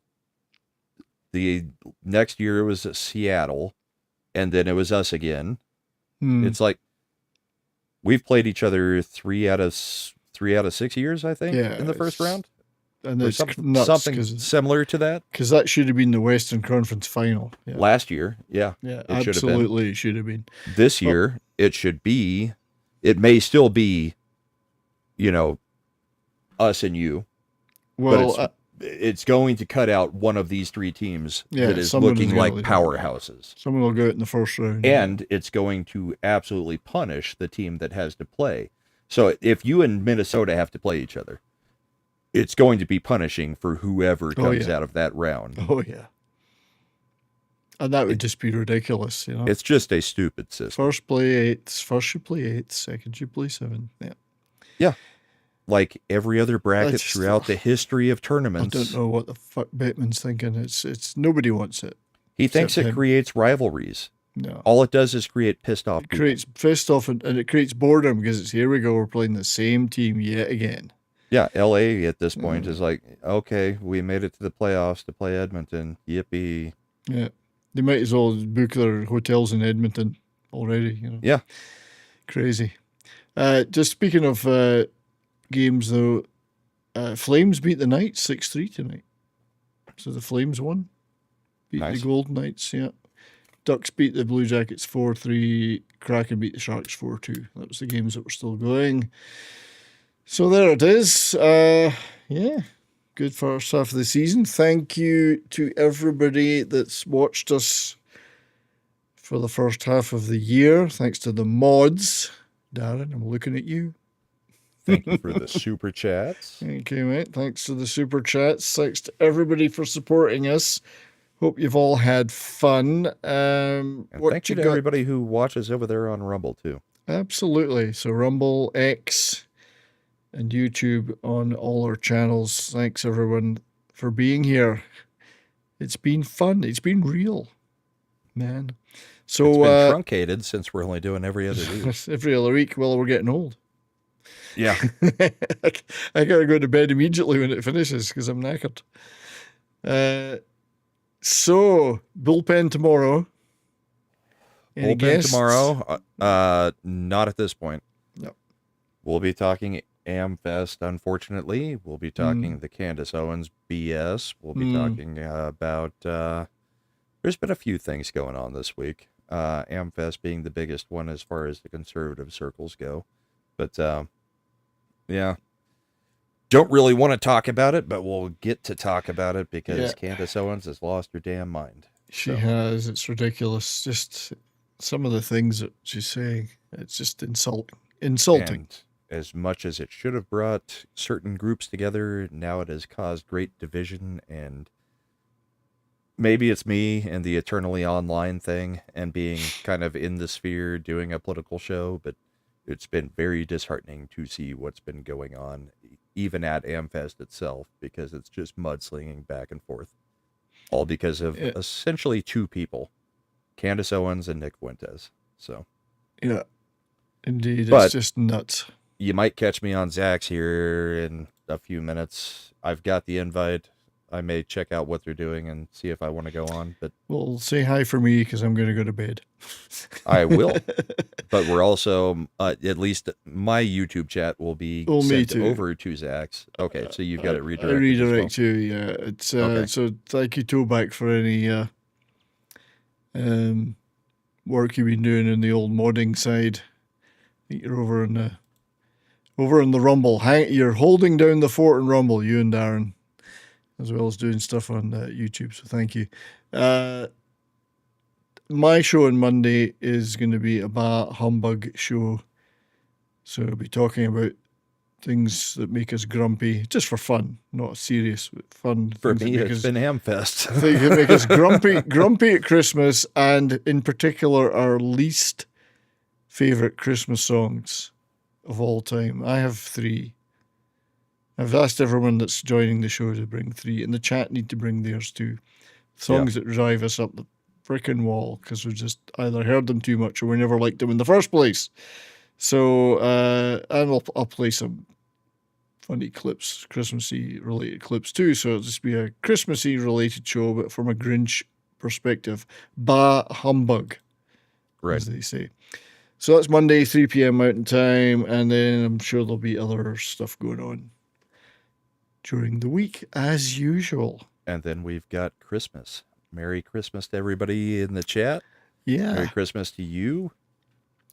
next year it was Seattle, and then it was us again. It's like we've played each other 3 out of 6 years, I think, in the first round. And or it's something similar to that. Because that should have been the Western Conference final. Yeah. Last year, yeah. Yeah, it absolutely it should have been. This year, it may still be, us and you. Well, but it's going to cut out one of these 3 teams that is someone looking is like gonna- powerhouses. Someone will go out in the first round. And it's going to absolutely punish the team that has to play. So if you and Minnesota have to play each other, it's going to be punishing for whoever comes out of that round. Oh, yeah. And that would just be ridiculous, It's just a stupid system. First play 8s. First you play 8s. Second you play 7. Yeah. Yeah. Like every other bracket throughout the history of tournaments. I don't know what the fuck Bettman's thinking. It's nobody wants it. He thinks it creates rivalries. No. All it does is create pissed off people. It creates pissed off and it creates boredom because it's here we go, we're playing the same team yet again. Yeah, LA at this point is like, okay, we made it to the playoffs to play Edmonton. Yippee. Yeah. They might as well book their hotels in Edmonton already, Yeah. Crazy. Just speaking of games though, Flames beat the Knights 6-3 tonight. So the Flames won. Beat the Golden Knights, yeah. Ducks beat the Blue Jackets 4-3. Kraken beat the Sharks 4-2. That was the games that were still going. So there it is. Yeah, good first half of the season. Thank you to everybody that's watched us for the first half of the year. Thanks to the mods. Darren, I'm looking at you. Thank you for the super chats. Okay, mate. Thanks to the super chats. Thanks to everybody for supporting us. Hope you've all had fun. And thank you to everybody who watches over there on Rumble, too. Absolutely. So Rumble, X, and YouTube on all our channels. Thanks, everyone, for being here. It's been fun. It's been real, man. So it's been truncated since we're only doing every other week. Every other week. Well, we're getting old. Yeah. I got to go to bed immediately when it finishes because I'm knackered. So, bullpen tomorrow. Any Bullpen guests? tomorrow? Not at this point. No. We'll be talking AmFest, unfortunately. We'll be talking the Candace Owens BS. We'll be talking about... there's been a few things going on this week. AmFest being the biggest one as far as the conservative circles go. But, yeah. Don't really want to talk about it, but we'll get to talk about it because Candace Owens has lost her damn mind. She has. It's ridiculous. Just some of the things that she's saying. It's just insulting. And as much as it should have brought certain groups together, now it has caused great division. And maybe it's me and the eternally online thing and being kind of in the sphere doing a political show, but it's been very disheartening to see what's been going on, even at AmFest itself, because it's just mudslinging back and forth. All because of essentially 2 people, Candace Owens and Nick Fuentes. So, yeah, indeed, but it's just nuts. You might catch me on Zach's here in a few minutes. I've got the invite. I may check out what they're doing and see if I want to go on. But well, say hi for me because I'm going to go to bed. I will. But we're also, at least my YouTube chat will be sent over to Zach's. Okay, so you've got it redirected. I redirect you, yeah. It's okay. So thank you, Toback, for any work you've been doing in the old modding side. I think you're over in the Rumble. You're holding down the fort in Rumble, you and Darren, as well as doing stuff on YouTube. So thank you. My show on Monday is going to be a Bah Humbug show. So I'll be talking about things that make us grumpy, just for fun, not serious, but fun. For me, it's been AmFest. Things that make us grumpy at Christmas, and in particular, our least favorite Christmas songs of all time. I have 3. I've asked everyone that's joining the show to bring 3, and the chat need to bring theirs too. Songs that drive us up the frickin' wall because we've just either heard them too much or we never liked them in the first place. So, and I'll play some funny clips, Christmassy related clips too. So it'll just be a Christmassy related show, but from a Grinch perspective. Bah humbug, as they say. So that's Monday, 3 p.m. Mountain Time, and then I'm sure there'll be other stuff going on during the week, as usual. And then we've got Christmas. Merry Christmas to everybody in the chat. Yeah. Merry Christmas to you.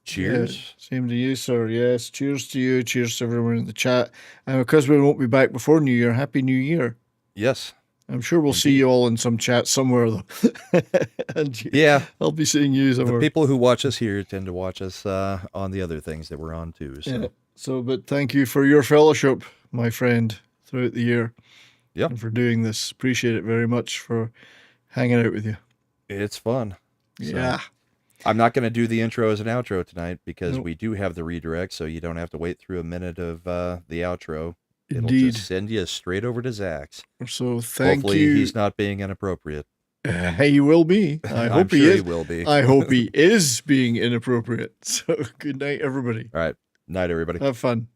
Cheers. Yeah, same to you, sir. Yes. Cheers to you. Cheers to everyone in the chat. And because we won't be back before New Year, Happy New Year. Yes. I'm sure we'll see you all in some chat somewhere, though. And yeah. I'll be seeing you somewhere. The people who watch us here tend to watch us on the other things that we're on, too. So. Yeah. So, but thank you for your fellowship, my friend, throughout the year. Yep. And for doing this. Appreciate it very much for hanging out with you. It's fun. Yeah. So, I'm not going to do the intro as an outro tonight because we do have the redirect, so you don't have to wait through a minute of the outro. It'll just send you straight over to Zach's. So thank Hopefully you. He's not being inappropriate. He will be. I hope he sure is. He will be. I hope he is being inappropriate. So good night, everybody. All right. Night, everybody. Have fun.